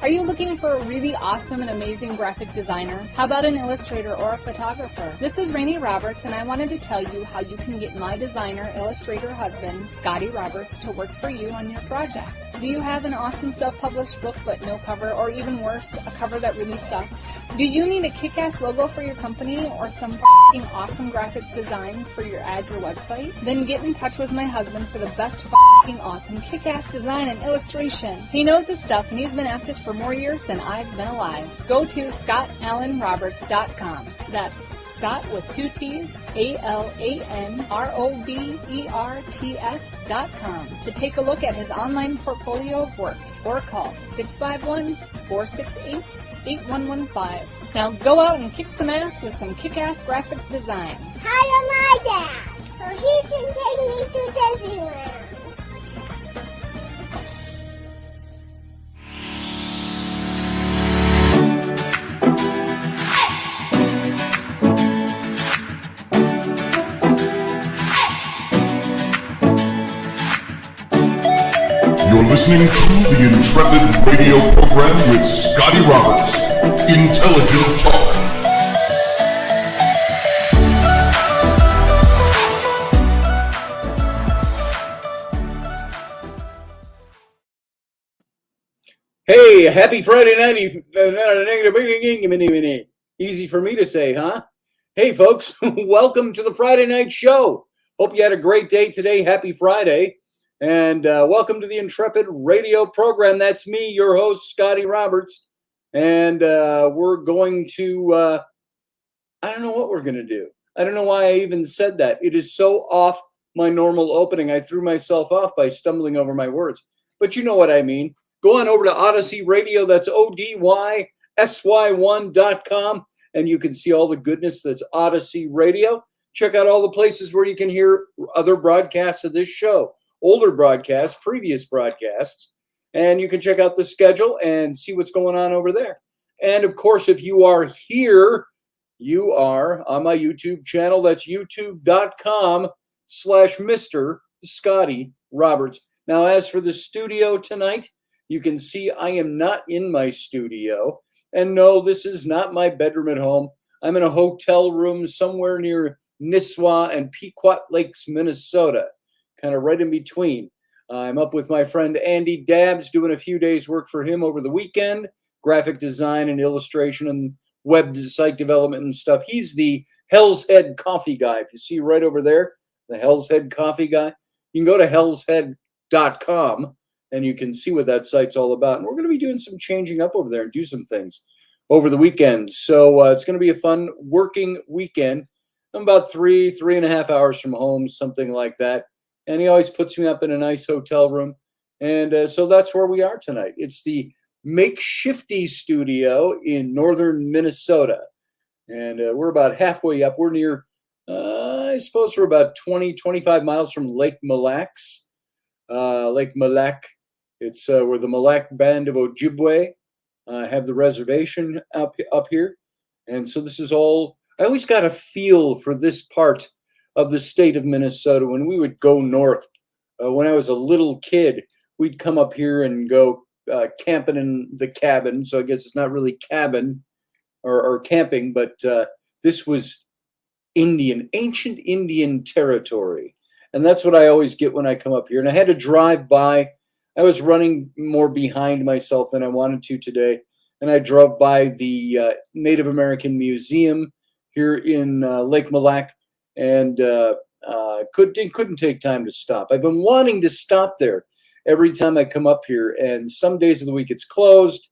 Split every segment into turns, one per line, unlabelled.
Are you looking for a really awesome and amazing graphic designer? How about an illustrator or a photographer? This is Rainey Roberts, and I wanted to tell you how you can get my designer, illustrator husband, Scotty Roberts, to work for you on your project. Do you have an awesome self-published book but no cover, or even worse, a cover that really sucks? Do you need a kick-ass logo for your company or some f***ing awesome graphic designs for your ads or website? Then get in touch with my husband for the best f***ing awesome kick-ass design and illustration. He knows his stuff, and he's been at this for more years than I've been alive. Go to ScottAllenRoberts.com. That's Scott with 2 T's, ALANROBERTS.com to take a look at his online portfolio of work, or call 651-468-8115. Now go out and kick some ass with some kick-ass graphic design.
Hire my dad, so he can take me to Disneyland.
You're listening to the Intrepid radio program with Scotty Roberts. Intelligent talk.
Hey, happy Friday night. Easy for me to say, huh? Hey, folks, welcome to the Friday night show. Hope you had a great day today. Happy Friday. And welcome to the Intrepid radio program. That's me, your host, Scotty Roberts. And we're going to, I don't know what we're going to do. I don't know why I even said that. It is so off my normal opening. I threw myself off by stumbling over my words. But you know what I mean. Go on over to Odyssey Radio. That's ODYSY1.com. And you can see all the goodness that's Odyssey Radio. Check out all the places where you can hear other broadcasts of this show. Older broadcasts, previous broadcasts, and you can check out the schedule and see what's going on over there. And of course, if you are here, you are on my YouTube channel. That's youtube.com/Mr. Scotty Roberts. Now, as for the studio tonight, you can see I am not in my studio. And no, this is not my bedroom at home. I'm in a hotel room somewhere near Nisswa and Pequot Lakes, Minnesota. Kind of right in between. I'm up with my friend Andy Dabbs, doing a few days work for him over the weekend, graphic design and illustration and web site development and stuff. He's the Hell's Head coffee guy. If you see right over there, the Hell's Head coffee guy, you can go to hellshead.com and you can see what that site's all about. And we're going to be doing some changing up over there and do some things over the weekend. So it's going to be a fun working weekend. I'm about 3.5 hours from home, something like that. And he always puts me up in a nice hotel room. And so that's where we are tonight. It's the makeshifty studio in northern Minnesota. And we're about halfway up. We're near, I suppose we're about 25 miles from Lake Mille Lacs. Lake Mille Lacs. It's where the Mille Lacs Band of Ojibwe have the reservation up here. And so this is all, I always got a feel for this part of the state of Minnesota. When we would go north, when I was a little kid, we'd come up here and go camping in the cabin. So I guess it's not really cabin or camping, but this was ancient Indian territory. And that's what I always get when I come up here. And I had to drive by. I was running more behind myself than I wanted to today. And I drove by the Native American Museum here in Lake Mille Lacs. And couldn't take time to stop. I've been wanting to stop there every time I come up here, and some days of the week it's closed,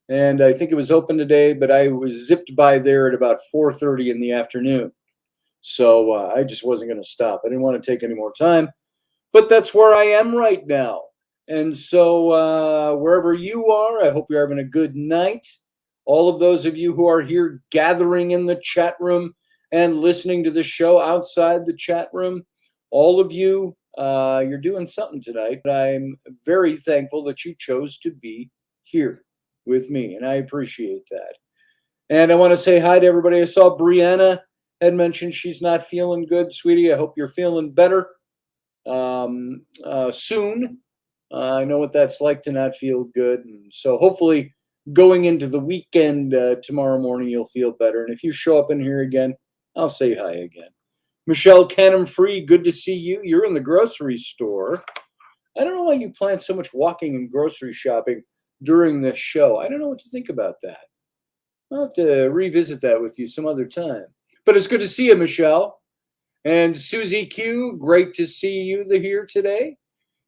and I think it was open today, but I was zipped by there at about 4:30 in the afternoon. So I just wasn't going to stop. I didn't want to take any more time, but that's where I am right now. And so wherever you are, I hope you're having a good night. All of those of you who are here gathering in the chat room and listening to the show outside the chat room, all of you, you're doing something tonight. I'm very thankful that you chose to be here with me, and I appreciate that. And I want to say hi to everybody. I saw Brianna had mentioned she's not feeling good. Sweetie, I hope you're feeling better soon. I know what that's like to not feel good. And so hopefully going into the weekend tomorrow morning, you'll feel better. And if you show up in here again, I'll say hi again. Michelle Canham Free, good to see you. You're in the grocery store. I don't know why you plan so much walking and grocery shopping during this show. I don't know what to think about that. I'll have to revisit that with you some other time. But it's good to see you, Michelle. And Susie Q, great to see you here today.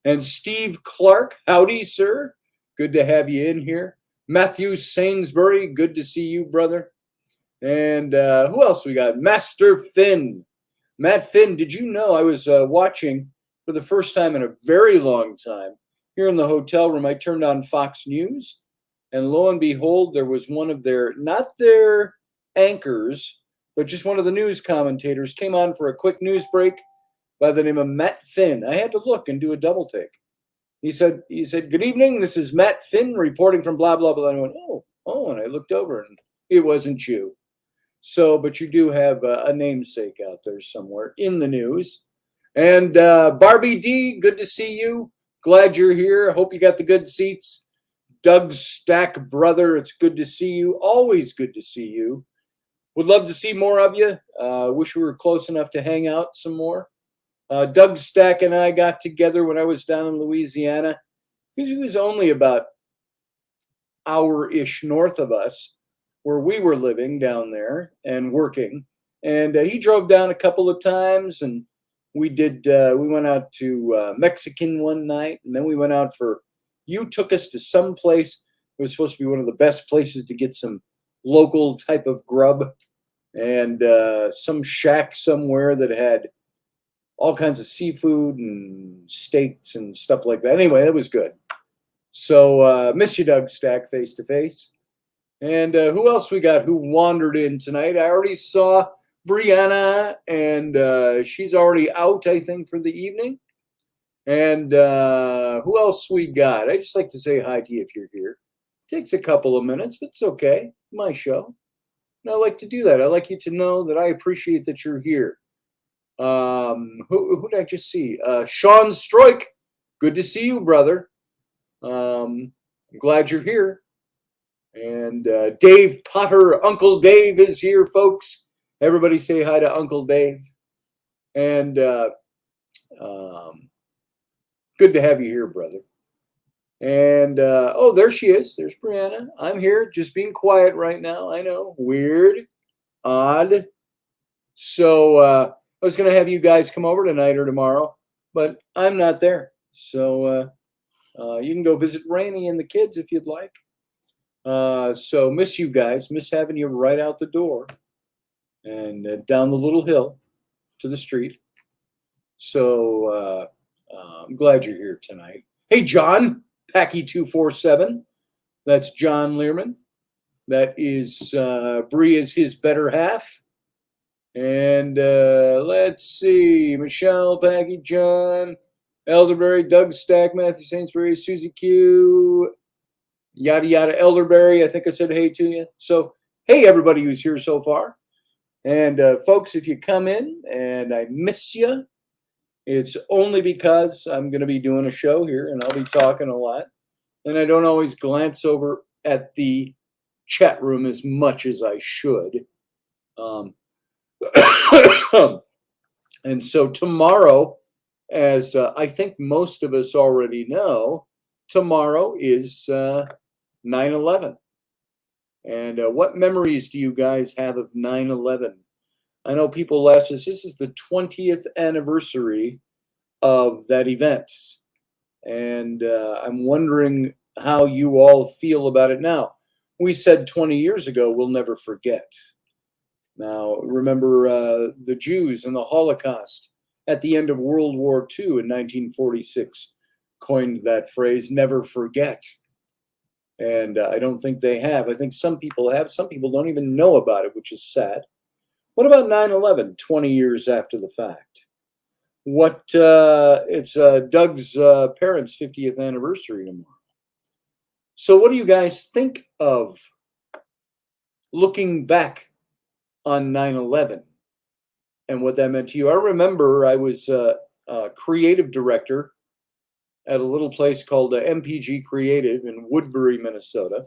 And Steve Clark, howdy, sir. Good to have you in here. Matthew Sainsbury, good to see you, brother. And who else we got? Master Finn. Matt Finn, did you know I was watching for the first time in a very long time here in the hotel room? I turned on Fox News, and lo and behold, there was one of their, not their anchors, but just one of the news commentators came on for a quick news break by the name of Matt Finn. I had to look and do a double take. He said, "Good evening, this is Matt Finn reporting from blah, blah, blah." And I went, oh, and I looked over and it wasn't you. So, but you do have a namesake out there somewhere in the news. And Barbie D, good to see you. Glad you're here. I hope you got the good seats. Doug Stack, brother, it's good to see you. Always good to see you. Would love to see more of you. Wish we were close enough to hang out some more. Doug Stack and I got together when I was down in Louisiana, because he was only about hour-ish north of us, where we were living down there and working. And he drove down a couple of times, and we went out to Mexican one night, and then we went out you took us to some place. It was supposed to be one of the best places to get some local type of grub, and some shack somewhere that had all kinds of seafood and steaks and stuff like that. Anyway, it was good. So miss you, Doug Stack, face to face. And who else we got who wandered in tonight? I already saw Brianna, and she's already out, I think, for the evening. And who else we got? I just like to say hi to you if you're here. Takes a couple of minutes, but it's okay. My show. And I like to do that. I like you to know that I appreciate that you're here. Who did I just see? Sean Stroik. Good to see you, brother. I'm glad you're here. And Dave Potter, Uncle Dave is here, folks. Everybody say hi to Uncle Dave. And good to have you here, brother. And there she is. There's Brianna. I'm here, just being quiet right now. I know, weird, odd. So I was going to have you guys come over tonight or tomorrow, but I'm not there. So you can go visit Rainey and the kids if you'd like. So miss you guys. Miss having you right out the door and down the little hill to the street. So I'm glad you're here tonight. Hey, John, Packy247. That's John Learman. That is Bree is his better half. And let's see, Michelle, Packy, John, Elderberry, Doug Stack, Matthew Sainsbury, Susie Q, yada yada, Elderberry. I think I said hey to you. So hey, everybody who's here so far. And folks, if you come in and I miss you, it's only because I'm going to be doing a show here and I'll be talking a lot. And I don't always glance over at the chat room as much as I should. And so tomorrow, as I think most of us already know, tomorrow is 9/11. And what memories do you guys have of 9/11? I know people ask us, this is the 20th anniversary of that event. And I'm wondering how you all feel about it now. We said 20 years ago, we'll never forget. Now, remember the Jews and the Holocaust at the end of World War II in 1946 coined that phrase, never forget. And I don't think they have. I think some people have. Some people don't even know about it, which is sad. What about 9/11, 20 years after the fact? It's Doug's parents' 50th anniversary tomorrow. So what do you guys think of looking back on 9/11 and what that meant to you? I remember I was a creative director at a little place called MPG Creative in Woodbury, Minnesota.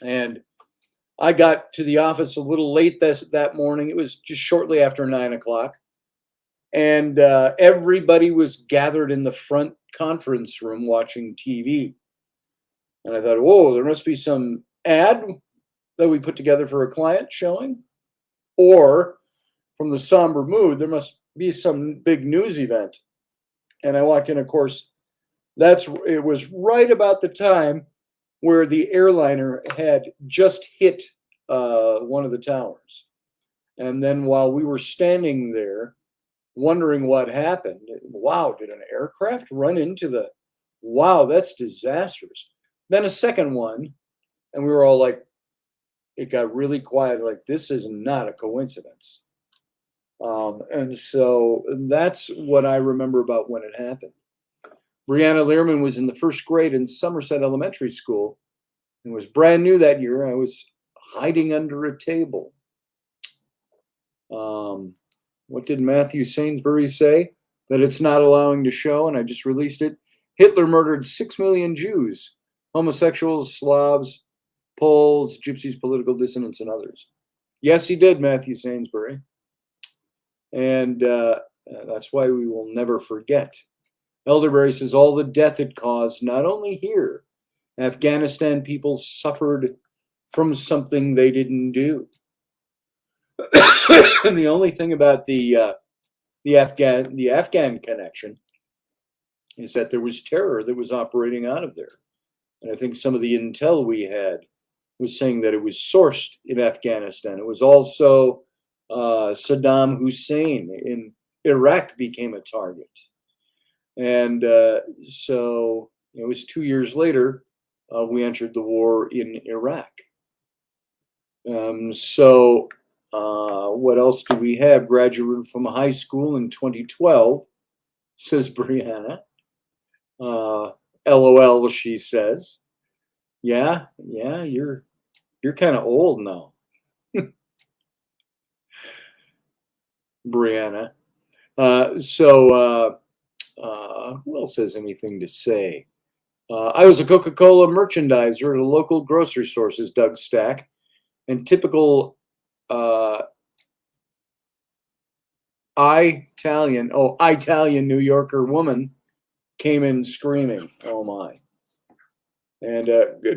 And I got to the office a little late that morning. It was just shortly after 9 o'clock. And everybody was gathered in the front conference room watching TV. And I thought, whoa, there must be some ad that we put together for a client showing. Or from the somber mood, there must be some big news event. And I walked in, of course, it was right about the time where the airliner had just hit one of the towers. And then while we were standing there wondering what happened, wow, did an aircraft run into the, wow, that's disastrous. Then a second one, and we were all like, it got really quiet, like, this is not a coincidence. And so that's what I remember about when it happened. Brianna Learman was in the first grade in Somerset Elementary School and was brand new that year. I was hiding under a table. What did Matthew Sainsbury say? That it's not allowing to show, and I just released it. Hitler murdered 6 million Jews, homosexuals, Slavs, Poles, Gypsies, political dissidents, and others. Yes, he did, Matthew Sainsbury. And that's why we will never forget. Elderberry says all the death it caused, not only here, Afghanistan people suffered from something they didn't do. And the only thing about the Afghan connection is that there was terror that was operating out of there. And I think some of the intel we had was saying that it was sourced in Afghanistan. It was also Saddam Hussein in Iraq became a target. And so it was 2 years later, we entered the war in Iraq. What else do we have? Graduated from high school in 2012, says Brianna. LOL, she says. Yeah, you're kind of old now. Brianna. Who else has anything to say? I was a Coca-Cola merchandiser at a local grocery store, says Doug Stack. And typical Italian New Yorker woman came in screaming. Oh my. And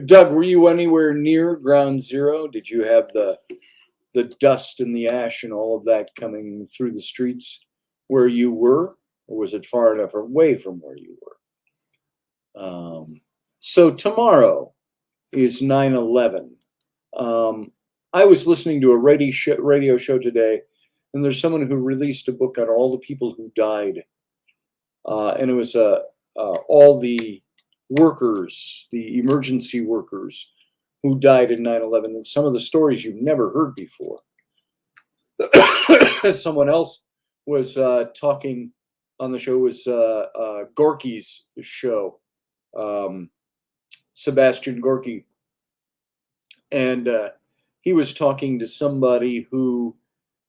Doug, were you anywhere near ground zero? Did you have the dust and the ash and all of that coming through the streets where you were? Or was it far enough away from where you were? So tomorrow is 9/11. I was listening to a radio show today, and there's someone who released a book on all the people who died. And it was all the workers, the emergency workers who died in 9/11, and some of the stories you've never heard before. Someone else was talking on the show, was Gorky's show, Sebastian Gorky. And he was talking to somebody who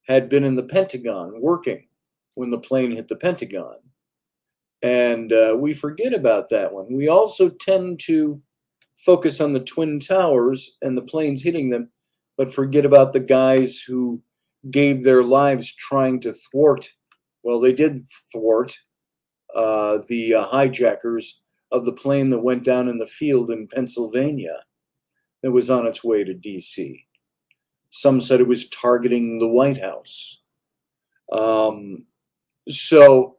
had been in the Pentagon working when the plane hit the Pentagon. And we forget about that one. We also tend to focus on the Twin Towers and the planes hitting them, but forget about the guys who gave their lives trying to thwart, well, they did thwart the hijackers of the plane that went down in the field in Pennsylvania that was on its way to D.C. Some said it was targeting the White House. So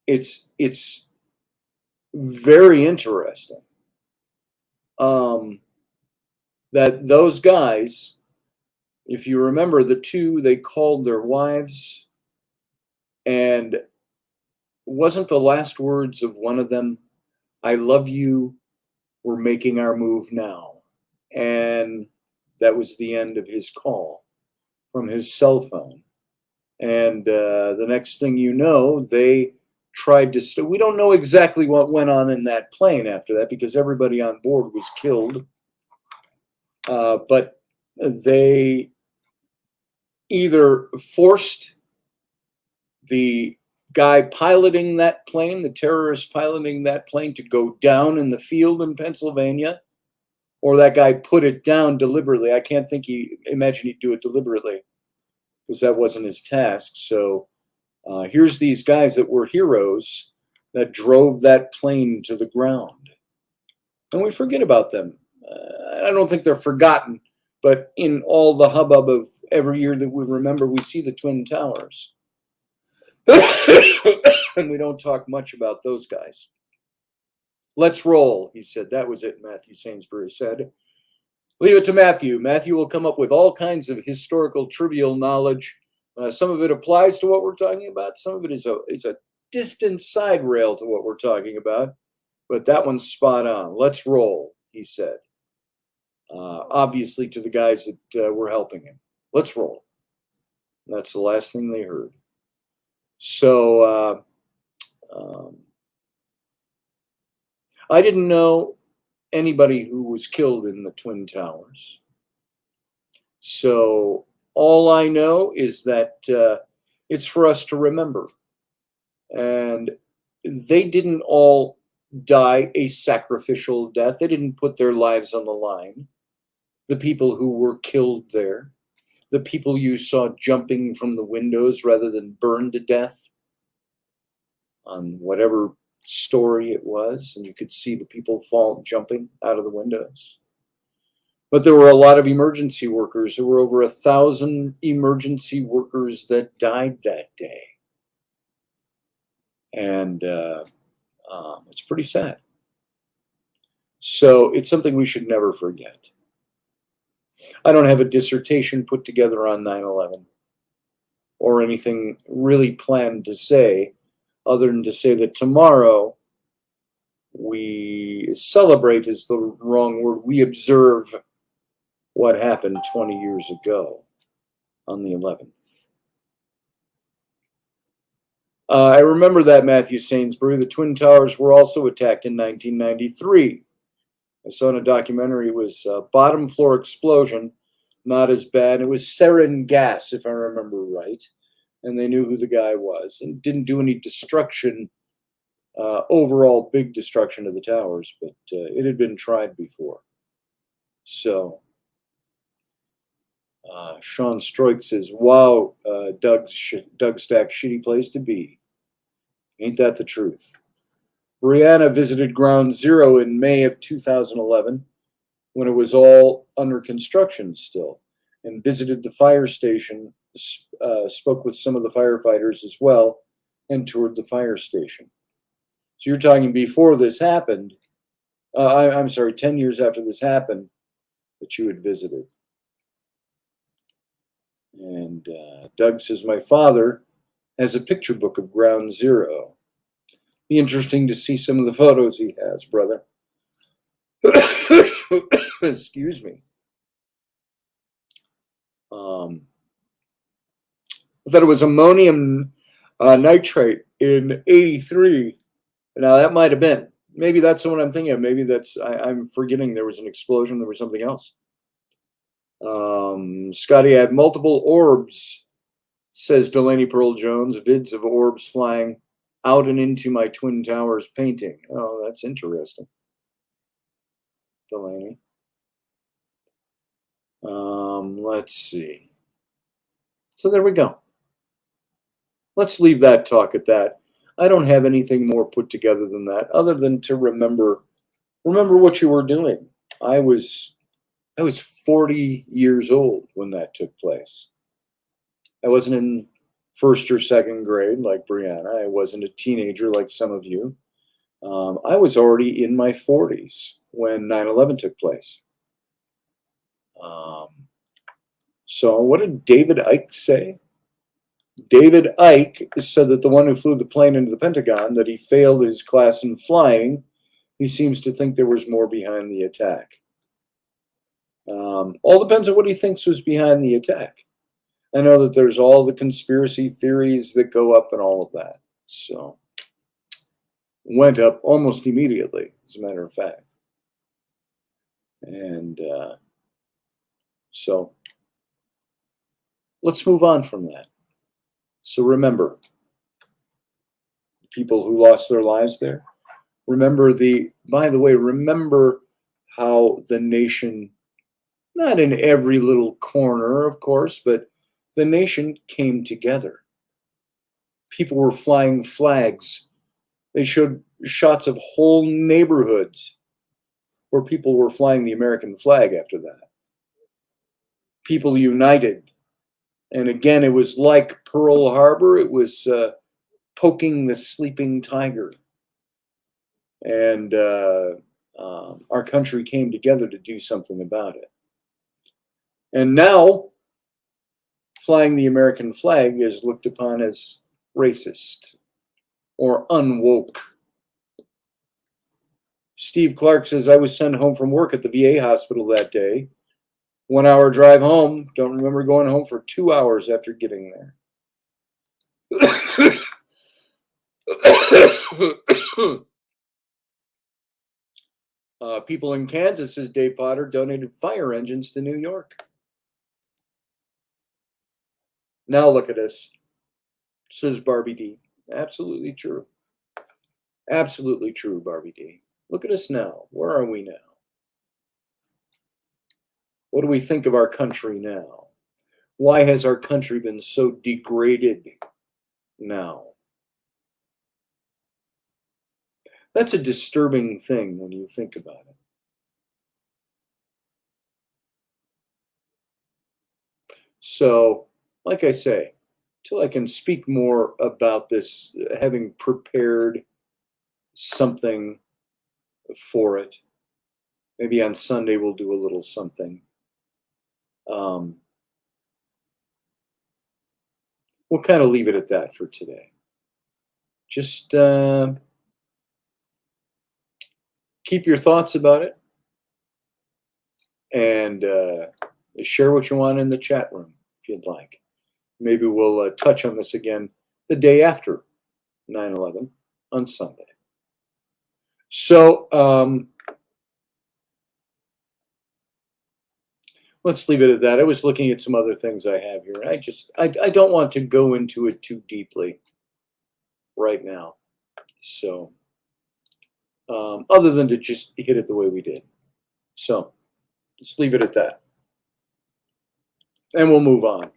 it's very interesting that those guys, if you remember the two, they called their wives, and wasn't the last words of one of them, "I love you, we're making our move now." And that was the end of his call from his cell phone. And the next thing you know, they tried to we don't know exactly what went on in that plane after that, because everybody on board was killed. But they either forced the guy piloting that plane, the terrorist piloting that plane, to go down in the field in Pennsylvania, or that guy put it down deliberately. I can't imagine he'd do it deliberately, because that wasn't his task. So here's these guys that were heroes that drove that plane to the ground. And we forget about them. I don't think they're forgotten, but in all the hubbub of every year that we remember, we see the Twin Towers. And we don't talk much about those guys. Let's roll, he said. That was it, Matthew Sainsbury said. Leave it to Matthew. Matthew will come up with all kinds of historical trivial knowledge. Some of it applies to what we're talking about. Some of it is a distant side rail to what we're talking about. But that one's spot on. Let's roll, he said. Obviously to the guys that were helping him. Let's roll. That's the last thing they heard. So I didn't know anybody who was killed in the Twin Towers. So all I know is that it's for us to remember. And they didn't all die a sacrificial death. They didn't put their lives on the line. The people who were killed there, the people you saw jumping from the windows rather than burned to death on whatever story it was, and you could see the people jumping out of the windows. But there were a lot of emergency workers. There were over 1,000 emergency workers that died that day. And it's pretty sad. So it's something we should never forget. I don't have a dissertation put together on 9/11 or anything really planned to say, other than to say that tomorrow we celebrate is the wrong word. We observe what happened 20 years ago on the 11th. I remember that, Matthew Sainsbury. The Twin Towers were also attacked in 1993. I saw in a documentary, it was a bottom floor explosion, not as bad. It was sarin gas, if I remember right. And they knew who the guy was, and didn't do any destruction, overall big destruction of the towers, but it had been tried before. So Sean Stroik says, wow, Doug Stack, shitty place to be. Ain't that the truth? Brianna visited Ground Zero in May of 2011 when it was all under construction still, and visited the fire station, spoke with some of the firefighters as well, and toured the fire station. So you're talking before this happened, I'm sorry, 10 years after this happened, that you had visited. And Doug says, my father has a picture book of Ground Zero. Be interesting to see some of the photos he has, brother. Excuse me. I thought it was ammonium nitrate in '83. Now that might have been. Maybe that's the one I'm thinking of. Maybe that's, I'm forgetting there was an explosion. There was something else. Scotty had multiple orbs, says Delaney Pearl Jones, vids of orbs flying out and into my Twin Towers painting. Oh, that's interesting. Delaney. Let's see. So there we go. Let's leave that talk at that. I don't have anything more put together than that, other than to remember what you were doing. I was 40 years old when that took place. I wasn't in first or second grade like Brianna. I wasn't a teenager like some of you. I was already in my 40s when 9/11 took place. So what did David Icke say? David Icke said that the one who flew the plane into the Pentagon, that he failed his class in flying. He seems to think there was more behind the attack. All depends on what he thinks was behind the attack. I know that there's all the conspiracy theories that go up and all of that. So went up almost immediately, as a matter of fact. And so let's move on from that. So remember, people who lost their lives there. Remember by the way, remember how the nation, not in every little corner, of course, but the nation came together. People were flying flags. They showed shots of whole neighborhoods where people were flying the American flag after that. People united. And again, it was like Pearl Harbor. It was poking the sleeping tiger. And our country came together to do something about it. And now, flying the American flag is looked upon as racist or unwoke. Steve Clark says, I was sent home from work at the VA hospital that day. 1 hour drive home. Don't remember going home for 2 hours after getting there. People in Kansas, says Dave Potter, donated fire engines to New York. Now look at us, says Barbie D. Absolutely true. Absolutely true, Barbie D. Look at us now. Where are we now? What do we think of our country now? Why has our country been so degraded now? That's a disturbing thing when you think about it. So, like I say, till I can speak more about this, having prepared something for it, maybe on Sunday we'll do a little something. We'll kind of leave it at that for today. Just keep your thoughts about it and share what you want in the chat room if you'd like. Maybe we'll touch on this again the day after 9/11 on Sunday. So let's leave it at that. I was looking at some other things I have here. I don't want to go into it too deeply right now. So other than to just hit it the way we did. So let's leave it at that. And we'll move on.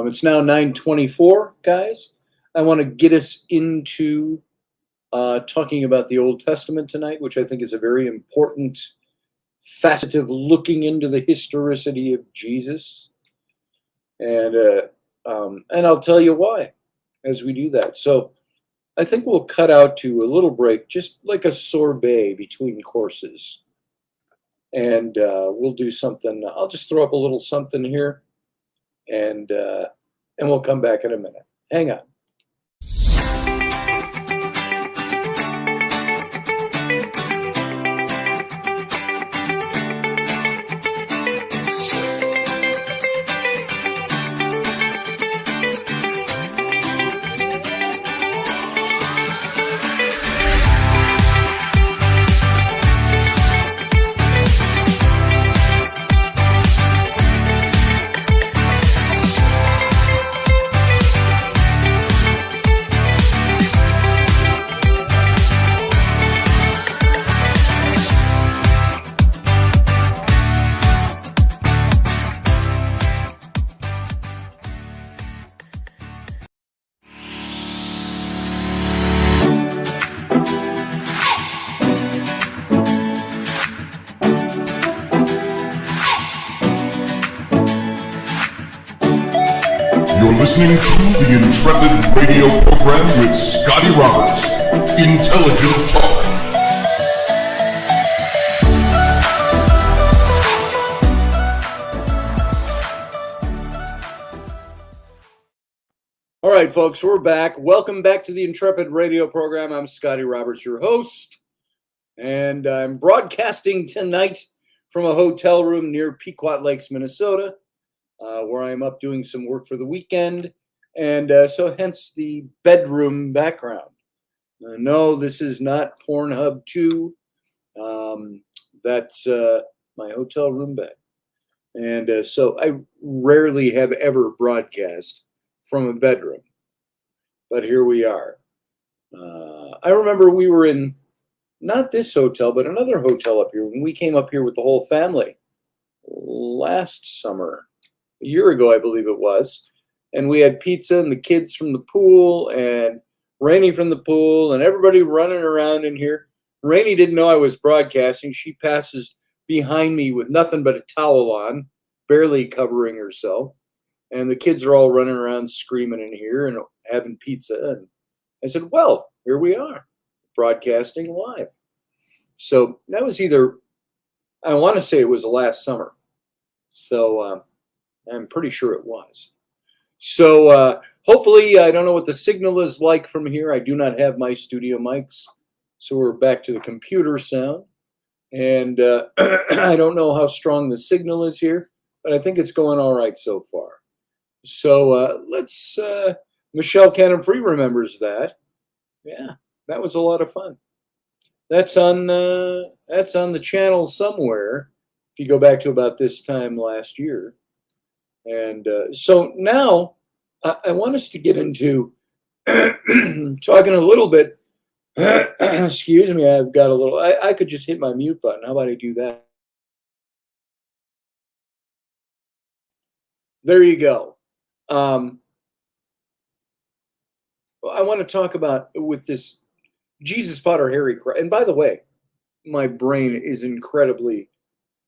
It's now 9:24, guys. I want to get us into talking about the Old Testament tonight, which I think is a very important facet of looking into the historicity of Jesus. And I'll tell you why as we do that. So I think we'll cut out to a little break, just like a sorbet between courses. And we'll do something. I'll just throw up a little something here, and we'll come back in a minute. Hang on.
You're listening to the Intrepid radio program with Scotty Roberts. Intelligent Talk.
All right, folks, we're back. Welcome back to the Intrepid radio program. I'm Scotty Roberts, your host, and I'm broadcasting tonight from a hotel room near Pequot Lakes, Minnesota, where I'm up doing some work for the weekend, and so hence the bedroom background. No, this is not Pornhub 2. That's my hotel room bed. And so I rarely have ever broadcast from a bedroom, but here we are. I remember we were in not this hotel, but another hotel up here. When we came up here with the whole family last summer, a year ago, I believe it was, and we had pizza and the kids from the pool and Rainey from the pool and everybody running around in here. Rainey didn't know I was broadcasting. She passes behind me with nothing but a towel on, barely covering herself. And the kids are all running around screaming in here and having pizza. And I said, well, here we are, broadcasting live. So that was either, I want to say it was last summer. So I'm pretty sure it was. So hopefully, I don't know what the signal is like from here. I do not have my studio mics. So we're back to the computer sound. And I don't know how strong the signal is here, but I think it's going all right so far. So let's, Michelle Cannon Free remembers that. Yeah, that was a lot of fun. That's on the channel somewhere. If you go back to about this time last year. And so now I want us to get into talking a little bit. Excuse me, I've got a little, I could just hit my mute button. How about I do that? There you go. I want to talk about with this Jesus Potter Harry. And by the way, my brain is incredibly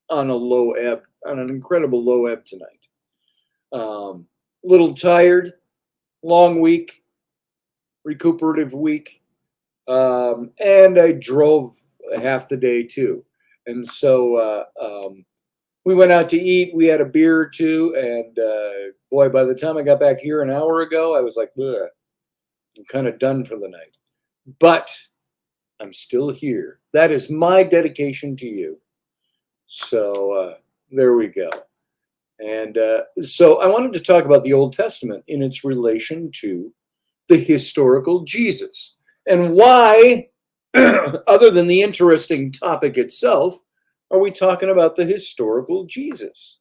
on an incredible low ebb tonight. Little tired, long week, recuperative week. And I drove half the day too. And so we went out to eat. We had a beer or two. And boy, by the time I got back here an hour ago, I was like, ugh, I'm kind of done for the night. But I'm still here. That is my dedication to you. So there we go. And so I wanted to talk about the Old Testament in its relation to the historical Jesus. And why, other than the interesting topic itself, are we talking about the historical Jesus?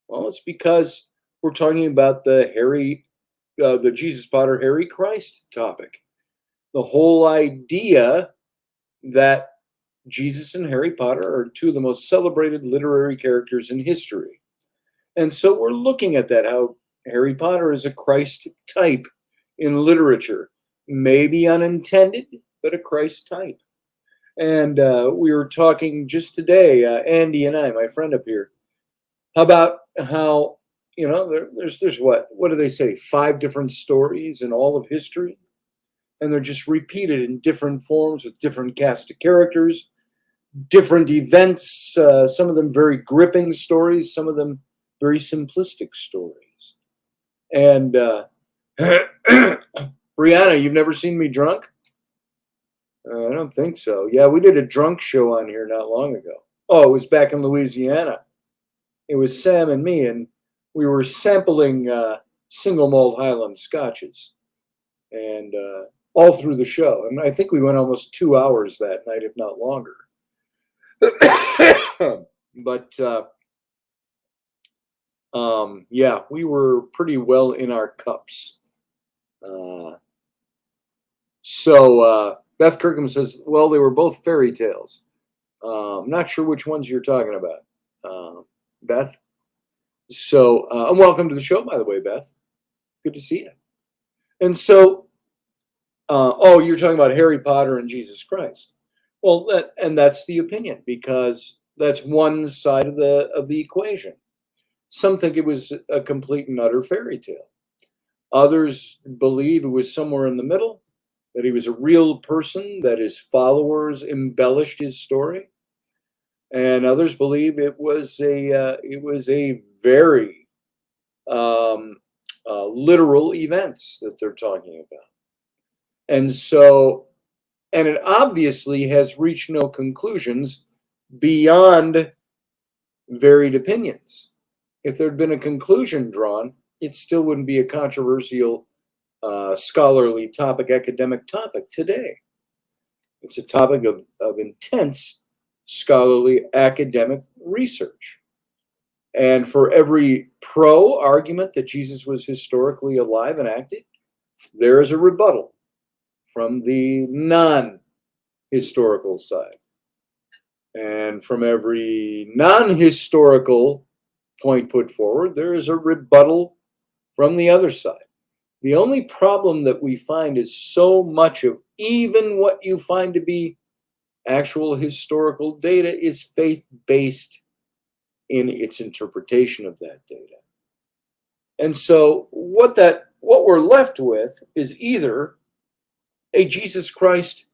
Well, it's because we're talking about the Jesus Potter Harry Christ topic. The whole idea that Jesus and Harry Potter are two of the most celebrated literary characters in history. And so we're looking at that, how Harry Potter is a Christ type in literature. Maybe unintended, but a Christ type. And we were talking just today, Andy and I, my friend up here, about how, there's what do they say, 5 different stories in all of history? And they're just repeated in different forms with different cast of characters, different events, some of them very gripping stories, some of them very simplistic stories. And Brianna, you've never seen me drunk? I don't think so. Yeah, we did a drunk show on here not long ago. Oh, it was back in Louisiana. It was Sam and me, and we were sampling single malt Highland scotches. And all through the show. And I think we went almost 2 hours that night, if not longer. But yeah, we were pretty well in our cups. So Beth Kirkham says, well, they were both fairy tales. I'm not sure which ones you're talking about, Beth. So, and welcome to the show, by the way, Beth. Good to see you. And so, you're talking about Harry Potter and Jesus Christ. Well, that's the opinion, because that's one side of the equation. Some think it was a complete and utter fairy tale. Others believe it was somewhere in the middle, that he was a real person, that his followers embellished his story. And others believe it was a very literal events that they're talking about. And so, and it obviously has reached no conclusions beyond varied opinions. If there'd been a conclusion drawn, it still wouldn't be a controversial, scholarly topic, academic topic today. It's a topic of intense scholarly academic research. And for every pro argument that Jesus was historically alive and active, there is a rebuttal from the non historical side. And from every non-historical point put forward, there is a rebuttal from the other side. The only problem that we find is so much of even what you find to be actual historical data is faith-based in its interpretation of that data. And so what we're left with is either a Jesus Christ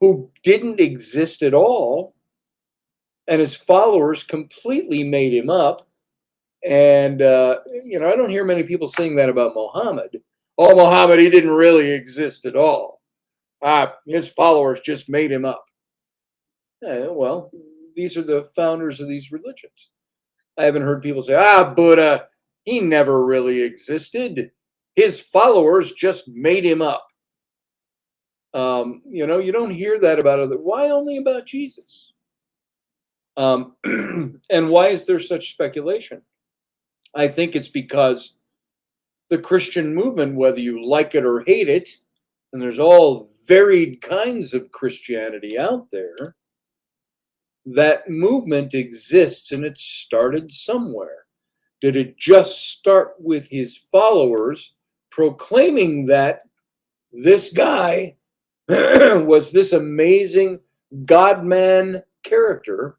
who didn't exist at all, and his followers completely made him up. And, I don't hear many people saying that about Muhammad. Oh, Muhammad, he didn't really exist at all. His followers just made him up. Well, these are the founders of these religions. I haven't heard people say, Buddha, he never really existed. His followers just made him up. You don't hear that about other. Why only about Jesus? And why is there such speculation? I think it's because the Christian movement, whether you like it or hate it, and there's all varied kinds of Christianity out there, that movement exists and it started somewhere. Did it just start with his followers proclaiming that this guy was this amazing God-man character,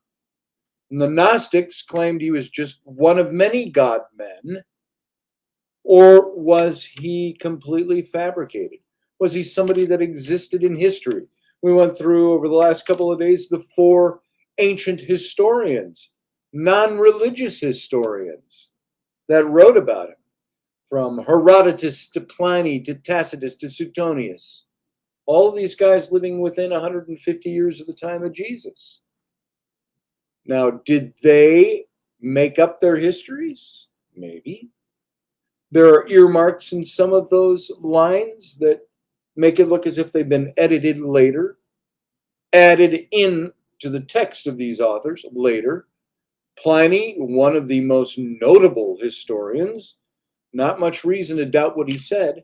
and the Gnostics claimed he was just one of many God-men? Or was he completely fabricated? Was he somebody that existed in history? We went through over the last couple of days the 4 ancient historians, non-religious historians that wrote about him, from Herodotus to Pliny to Tacitus to Suetonius. All of these guys living within 150 years of the time of Jesus. Now, did they make up their histories? Maybe. There are earmarks in some of those lines that make it look as if they've been edited later, added in to the text of these authors later. Pliny, one of the most notable historians, not much reason to doubt what he said,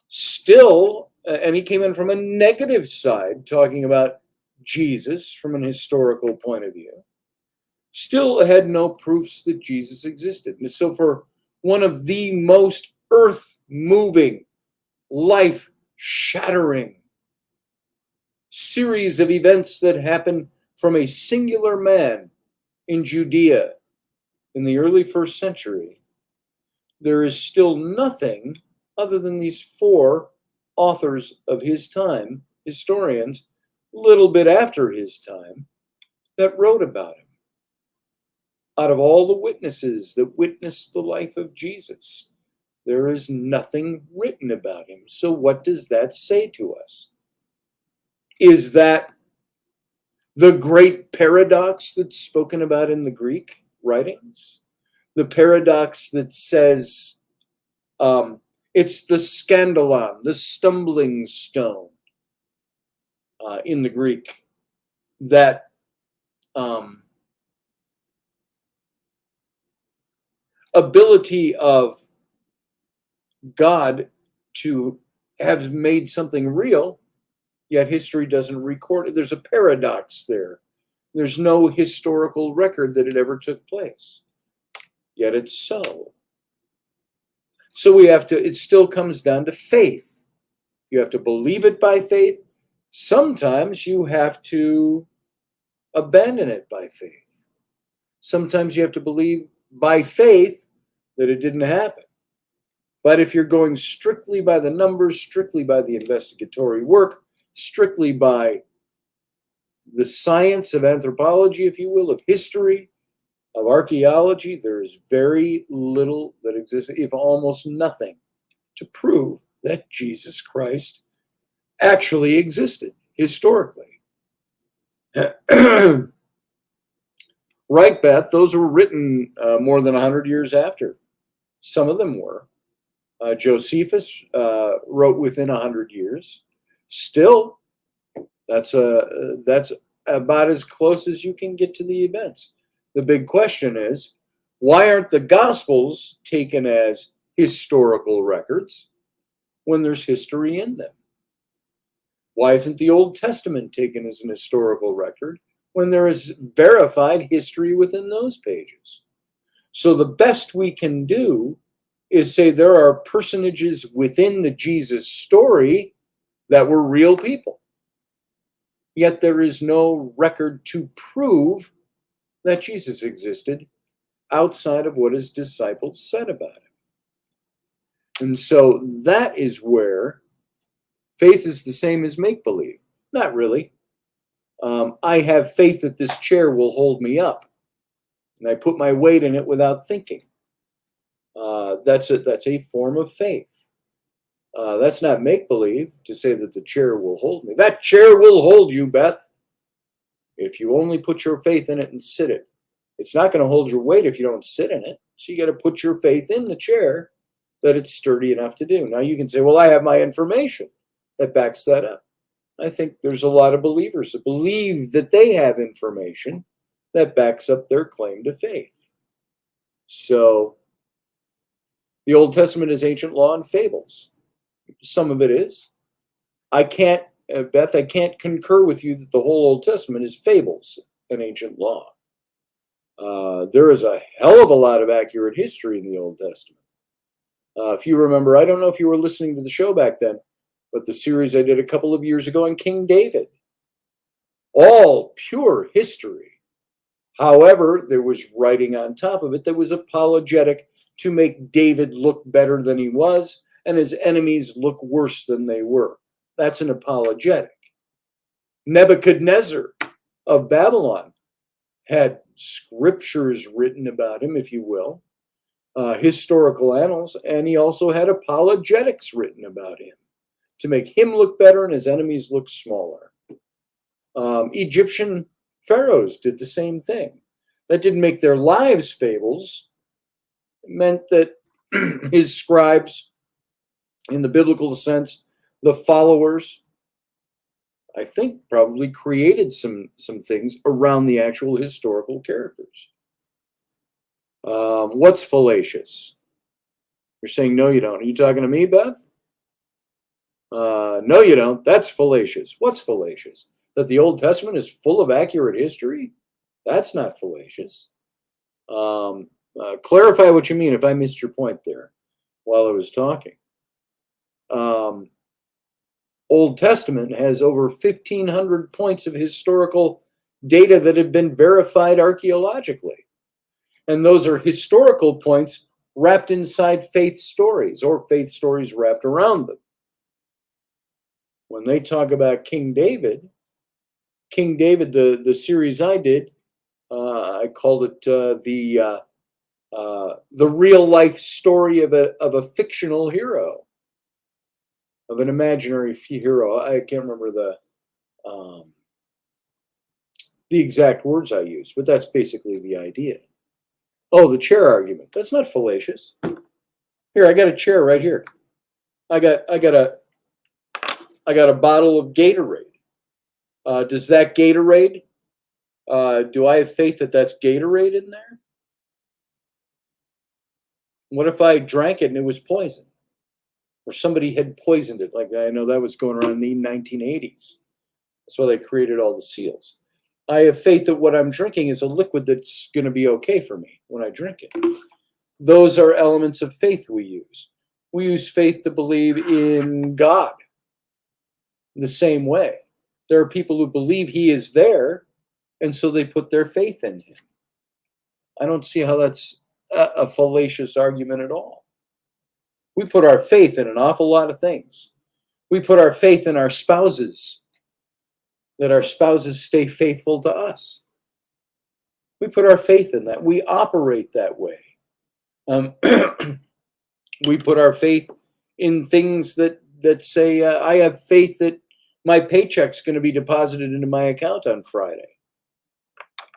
still, and he came in from a negative side, talking about Jesus from an historical point of view, still had no proofs that Jesus existed. And so for one of the most earth-moving, life-shattering series of events that happened from a singular man in Judea in the early 1st century, there is still nothing other than these 4 authors of his time, historians, a little bit after his time, that wrote about him. Out of all the witnesses that witnessed the life of Jesus, there is nothing written about him. So what does that say to us? Is that the great paradox that's spoken about in the Greek writings? The paradox that says it's the scandalon, the stumbling stone in the Greek, that ability of God to have made something real, yet history doesn't record it. There's a paradox there. There's no historical record that it ever took place, yet it's so. So it still comes down to faith. You have to believe it by faith. Sometimes you have to abandon it by faith. Sometimes you have to believe by faith that it didn't happen. But if you're going strictly by the numbers, strictly by the investigatory work, strictly by the science of anthropology, if you will, of history, of archaeology, there is very little that exists, if almost nothing, to prove that Jesus Christ actually existed historically. Right, Beth? Those were written more than 100 years after. Some of them were. Josephus wrote within 100 years. Still, that's about as close as you can get to the events. The big question is, why aren't the Gospels taken as historical records when there's history in them? Why isn't the Old Testament taken as an historical record when there is verified history within those pages? So the best we can do is say there are personages within the Jesus story that were real people. Yet there is no record to prove that Jesus existed outside of what his disciples said about him. And so that is where faith is the same as make-believe. Not really. I have faith that this chair will hold me up, and I put my weight in it without thinking. That's a form of faith. That's not make-believe to say that the chair will hold me. That chair will hold you, Beth, if you only put your faith in it and sit it. It's not going to hold your weight if you don't sit in it. So you got to put your faith in the chair that it's sturdy enough to do. Now you can say, well, I have my information that backs that up. I think there's a lot of believers that believe that they have information that backs up their claim to faith. So the Old Testament is ancient law and fables. Some of it is. Beth, I can't concur with you that the whole Old Testament is fables and ancient law. There is a hell of a lot of accurate history in the Old Testament. If you remember, I don't know if you were listening to the show back then, but the series I did a couple of years ago on King David, all pure history. However, there was writing on top of it that was apologetic to make David look better than he was and his enemies look worse than they were. That's an apologetic. Nebuchadnezzar of Babylon had scriptures written about him, if you will, historical annals, and he also had apologetics written about him to make him look better and his enemies look smaller. Egyptian pharaohs did the same thing. That didn't make their lives fables. It meant that his scribes, in the biblical sense, the followers, I think probably created some things around the actual historical characters. What's fallacious? You're saying no, you don't. Are you talking to me, Beth? No, you don't. That's fallacious. What's fallacious? That the Old Testament is full of accurate history? That's not fallacious. Clarify what you mean if I missed your point there while I was talking. Old Testament has over 1,500 points of historical data that have been verified archaeologically. And those are historical points wrapped inside faith stories or faith stories wrapped around them. When they talk about King David, the series I did, I called it the real life story of a fictional hero, of an imaginary hero. I can't remember the exact words I used, but that's basically the idea. Oh, the chair argument. That's not fallacious. Here, I got a chair right here. I got a bottle of Gatorade. Does that Gatorade? Do I have faith that that's Gatorade in there? What if I drank it and it was poison? Or somebody had poisoned it? Like, I know that was going around in the 1980s. That's why they created all the seals. I have faith that what I'm drinking is a liquid that's going to be okay for me when I drink it. Those are elements of faith we use. We use faith to believe in God the same way. There are people who believe he is there, and so they put their faith in him. I don't see how that's a fallacious argument at all. We put our faith in an awful lot of things. We put our faith in our spouses, that our spouses stay faithful to us. We put our faith in that. We operate that way. We put our faith in things that say, I have faith that my paycheck's going to be deposited into my account on Friday.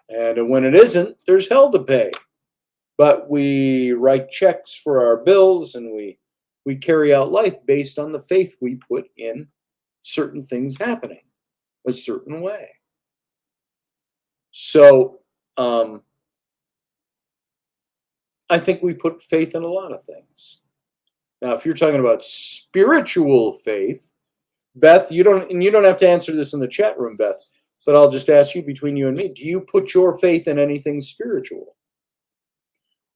And when it isn't, there's hell to pay. But we write checks for our bills, and we carry out life based on the faith we put in certain things happening a certain way. So I think we put faith in a lot of things. Now, if you're talking about spiritual faith, Beth, you don't have to answer this in the chat room, Beth, but I'll just ask you between you and me, do you put your faith in anything spiritual?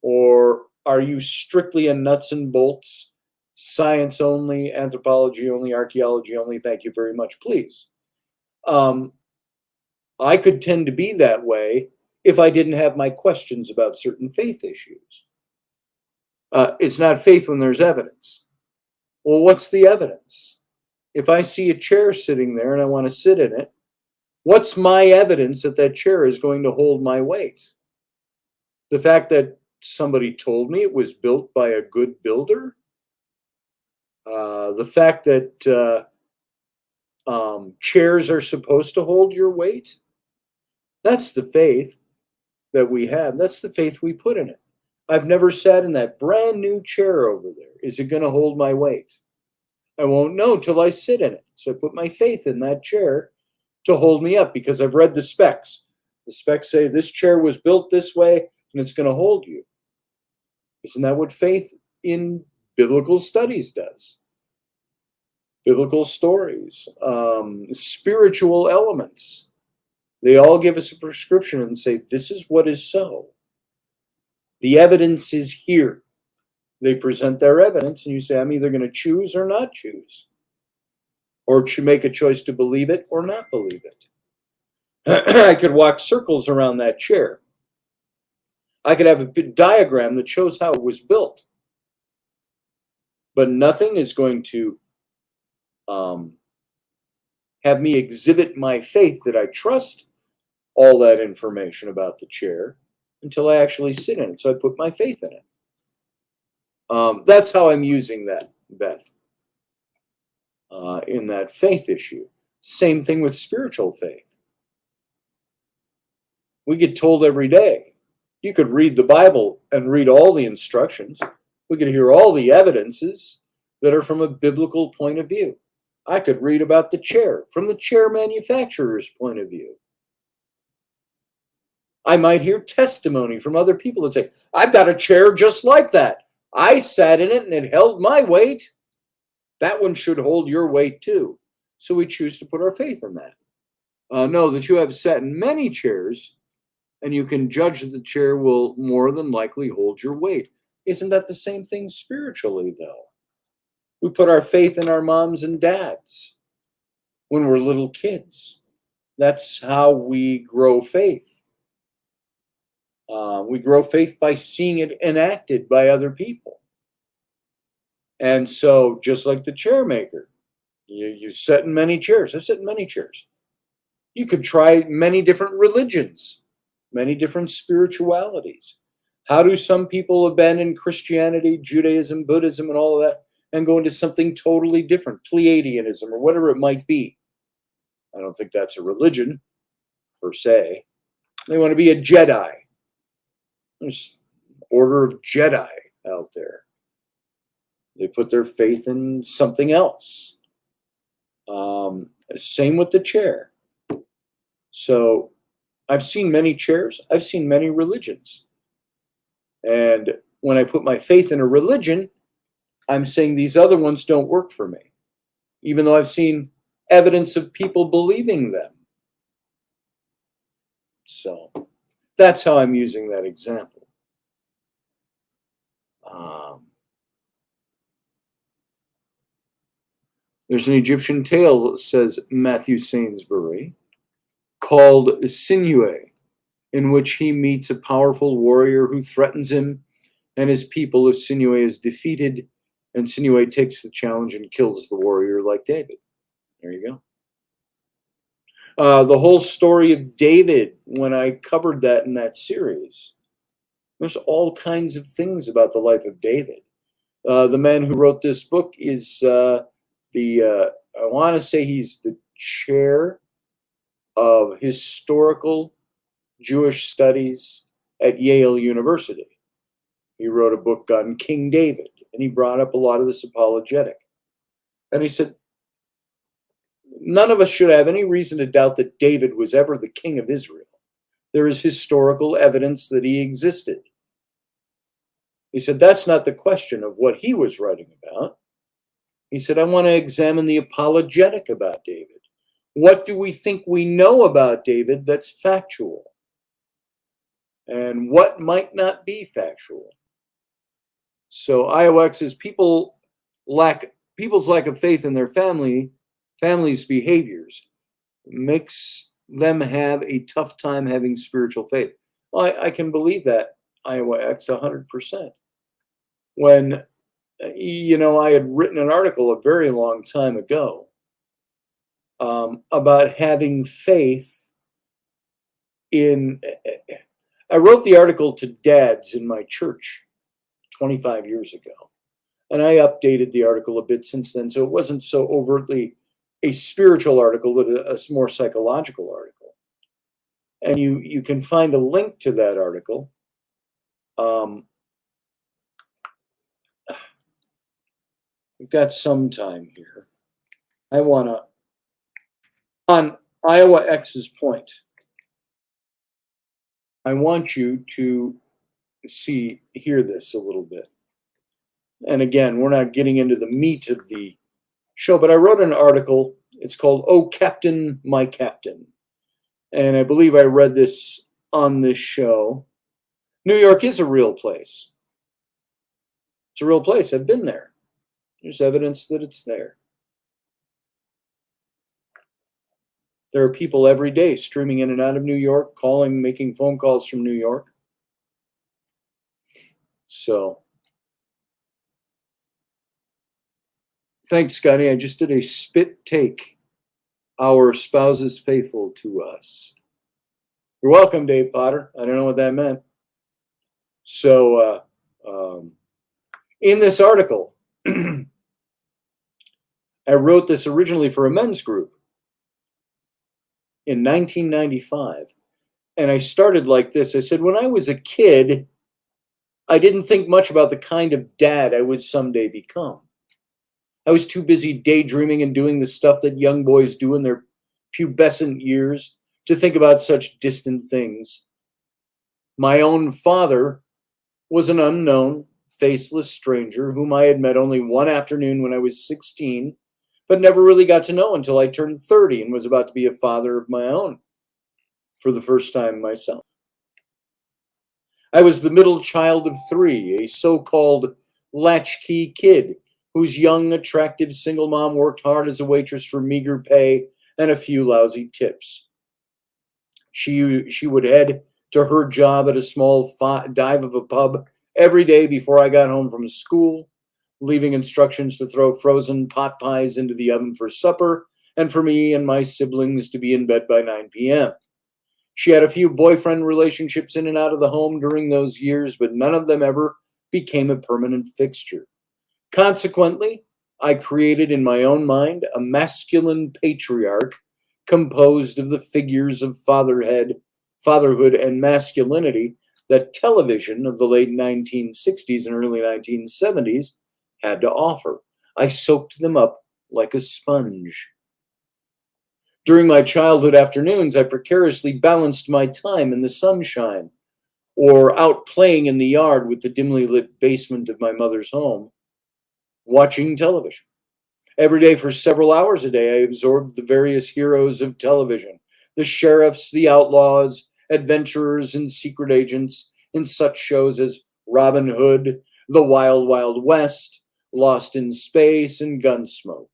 Or are you strictly a nuts and bolts, science only, anthropology only, archaeology only? Thank you very much, please. I could tend to be that way if I didn't have my questions about certain faith issues. It's not faith when there's evidence. Well, what's the evidence? If I see a chair sitting there and I want to sit in it, what's my evidence that that chair is going to hold my weight? The fact that somebody told me it was built by a good builder? The fact that chairs are supposed to hold your weight? That's the faith that we have. That's the faith we put in it. I've never sat in that brand new chair over there. Is it going to hold my weight? I won't know till I sit in it. So I put my faith in that chair to hold me up because I've read the specs. The specs say this chair was built this way and it's going to hold you. Isn't that what faith in biblical studies does? Biblical stories, spiritual elements. They all give us a prescription and say, this is what is so. The evidence is here. They present their evidence and you say, I'm either going to choose or not choose. Or to make a choice to believe it or not believe it. I could walk circles around that chair. I could have a diagram that shows how it was built. But nothing is going to have me exhibit my faith that I trust all that information about the chair until I actually sit in it. So I put my faith in it. That's how I'm using that, Beth, in that faith issue. Same thing with spiritual faith. We get told every day, you could read the Bible and read all the instructions. We could hear all the evidences that are from a biblical point of view. I could read about the chair from the chair manufacturer's point of view. I might hear testimony from other people that say, I've got a chair just like that. I sat in it and it held my weight. That one should hold your weight too. So we choose to put our faith in that. Know that you have sat in many chairs and you can judge that the chair will more than likely hold your weight. Isn't that the same thing spiritually, though? We put our faith in our moms and dads when we're little kids. That's how we grow faith. We grow faith by seeing it enacted by other people. And so, just like the chair maker, you sit in many chairs. I've sat in many chairs. You could try many different religions, many different spiritualities. How do some people abandon Christianity, Judaism, Buddhism, and all of that and go into something totally different, Pleiadianism or whatever it might be? I don't think that's a religion, per se. They want to be a Jedi. There's an order of Jedi out there. They put their faith in something else. Same with the chair. So I've seen many chairs. I've seen many religions. And when I put my faith in a religion, I'm saying these other ones don't work for me, even though I've seen evidence of people believing them. So that's how I'm using that example. There's an Egyptian tale, says Matthew Sainsbury, called Sinuhe, in which he meets a powerful warrior who threatens him and his people if Sinuhe is defeated, and Sinuhe takes the challenge and kills the warrior like David. There you go. The whole story of David, when I covered that in that series, there's all kinds of things about the life of David. The man who wrote this book is I want to say he's the chair of historical Jewish studies at Yale University. He wrote a book on King David, and he brought up a lot of this apologetic. And he said, none of us should have any reason to doubt that David was ever the king of Israel. There is historical evidence that he existed. He said, that's not the question of what he was writing about. He said, I want to examine the apologetic about David. What do we think we know about David that's factual? And what might not be factual? So IOX is people's lack of faith in their family's behaviors makes them have a tough time having spiritual faith. Well, I can believe that, IOX, 100%. When, I had written an article a very long time ago about having faith in. I wrote the article to dads in my church 25 years ago. And I updated the article a bit since then, so it wasn't so overtly a spiritual article, but a more psychological article. And you can find a link to that article. We've got some time here. I want to, on Iowa X's point, I want you to hear this a little bit. And again, we're not getting into the meat of the show, but I wrote an article. It's called "Oh, Captain, My Captain." And I believe I read this on this show. New York is a real place. It's a real place. I've been there. There's evidence that it's there. There are people every day streaming in and out of New York, making phone calls from New York. So, thanks, Scotty. I just did a spit take. Our spouse is faithful to us. You're welcome, Dave Potter. I don't know what that meant. So, in this article, I wrote this originally for a men's group in 1995. And I started like this. I said, when I was a kid, I didn't think much about the kind of dad I would someday become. I was too busy daydreaming and doing the stuff that young boys do in their pubescent years to think about such distant things. My own father was an unknown, faceless stranger whom I had met only one afternoon when I was 16, but never really got to know until I turned 30 and was about to be a father of my own for the first time myself. I was the middle child of three, a so-called latchkey kid whose young, attractive single mom worked hard as a waitress for meager pay and a few lousy tips. She would head to her job at a small dive of a pub every day before I got home from school, leaving instructions to throw frozen pot pies into the oven for supper and for me and my siblings to be in bed by 9 p.m. She had a few boyfriend relationships in and out of the home during those years, but none of them ever became a permanent fixture. Consequently, I created in my own mind a masculine patriarch composed of the figures of fatherhood and masculinity that television of the late 1960s and early 1970s had to offer. I soaked them up like a sponge. During my childhood afternoons, I precariously balanced my time in the sunshine or out playing in the yard with the dimly lit basement of my mother's home, watching television. Every day for several hours a day, I absorbed the various heroes of television, the sheriffs, the outlaws, adventurers, and secret agents in such shows as Robin Hood, The Wild Wild West, Lost in Space, and Gunsmoke.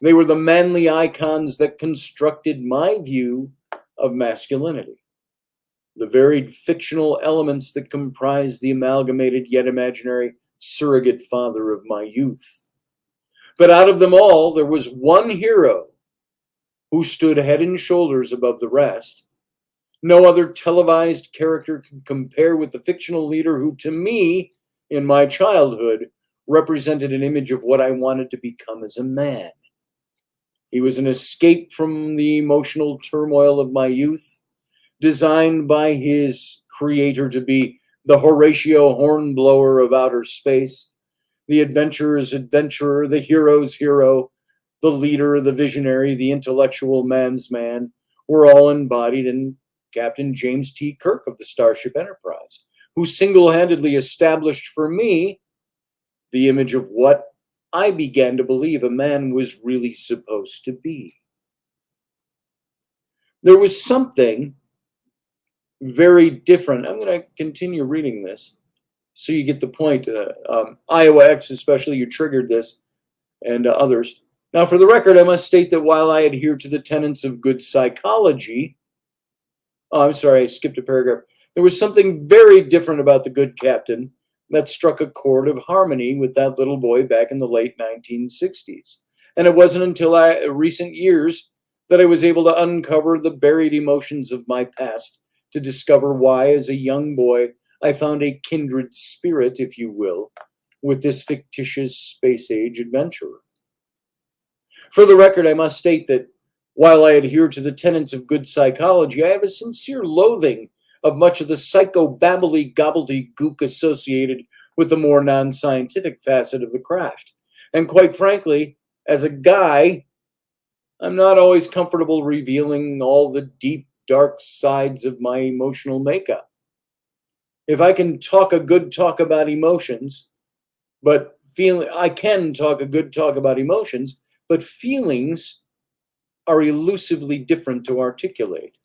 They were the manly icons that constructed my view of masculinity, the varied fictional elements that comprised the amalgamated yet imaginary surrogate father of my youth. But out of them all, there was one hero who stood head and shoulders above the rest. No other televised character could compare with the fictional leader who, to me, in my childhood, represented an image of what I wanted to become as a man. He was an escape from the emotional turmoil of my youth, designed by his creator to be the Horatio Hornblower of outer space, the adventurer's adventurer, the hero's hero, the leader, the visionary, the intellectual man's man, were all embodied in Captain James T. Kirk of the Starship Enterprise, who single-handedly established for me the image of what I began to believe a man was really supposed to be. There was something very different. I'm going to continue reading this so you get the point. Iowa X, especially, you triggered this, and others. Now, for the record, I must state that while I adhere to the tenets of good psychology, I'm sorry, I skipped a paragraph. There was something very different about the good captain that struck a chord of harmony with that little boy back in the late 1960s. And it wasn't until recent years that I was able to uncover the buried emotions of my past to discover why, as a young boy, I found a kindred spirit, if you will, with this fictitious space-age adventurer. For the record, I must state that while I adhere to the tenets of good psychology, I have a sincere loathing of much of the psycho-babbly gobbledygook associated with the more non-scientific facet of the craft. And quite frankly, as a guy, I'm not always comfortable revealing all the deep, dark sides of my emotional makeup. If I can talk a good talk about emotions, but I can talk a good talk about emotions, but feelings are elusively different to articulate.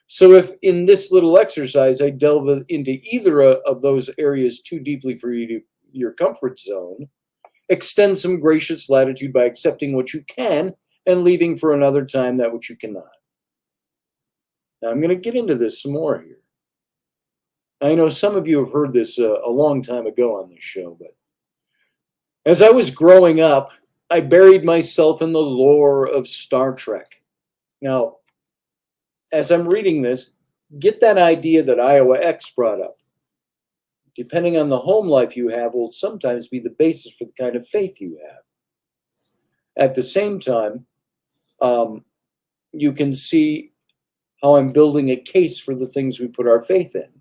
So if in this little exercise I delve into either of those areas too deeply for your comfort zone, extend some gracious latitude by accepting what you can and leaving for another time that which you cannot. Now I'm going to get into this some more here. I know some of you have heard this a long time ago on this show, but as I was growing up, I buried myself in the lore of Star Trek. Now, as I'm reading this, get that idea that Iowa X brought up. Depending on the home life you have, will sometimes be the basis for the kind of faith you have. At the same time, you can see how I'm building a case for the things we put our faith in.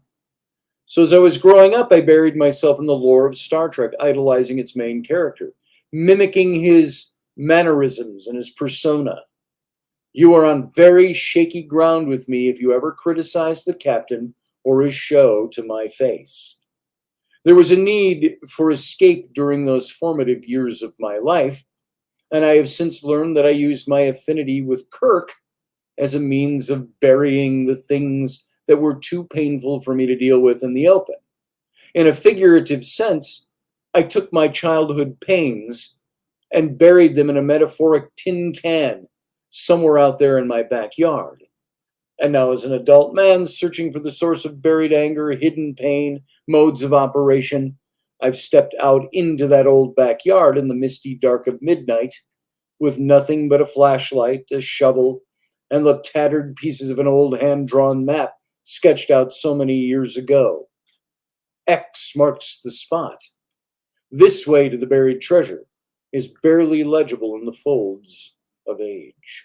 So as I was growing up, I buried myself in the lore of Star Trek, idolizing its main character, mimicking his mannerisms and his persona. You are on very shaky ground with me if you ever criticize the captain or his show to my face. There was a need for escape during those formative years of my life, and I have since learned that I used my affinity with Kirk as a means of burying the things that were too painful for me to deal with in the open. In a figurative sense, I took my childhood pains and buried them in a metaphoric tin can somewhere out there in my backyard. And now, as an adult man searching for the source of buried anger, hidden pain, modes of operation, I've stepped out into that old backyard in the misty dark of midnight with nothing but a flashlight, a shovel, and the tattered pieces of an old hand-drawn map sketched out so many years ago. X marks the spot. This way to the buried treasure is barely legible in the folds of age.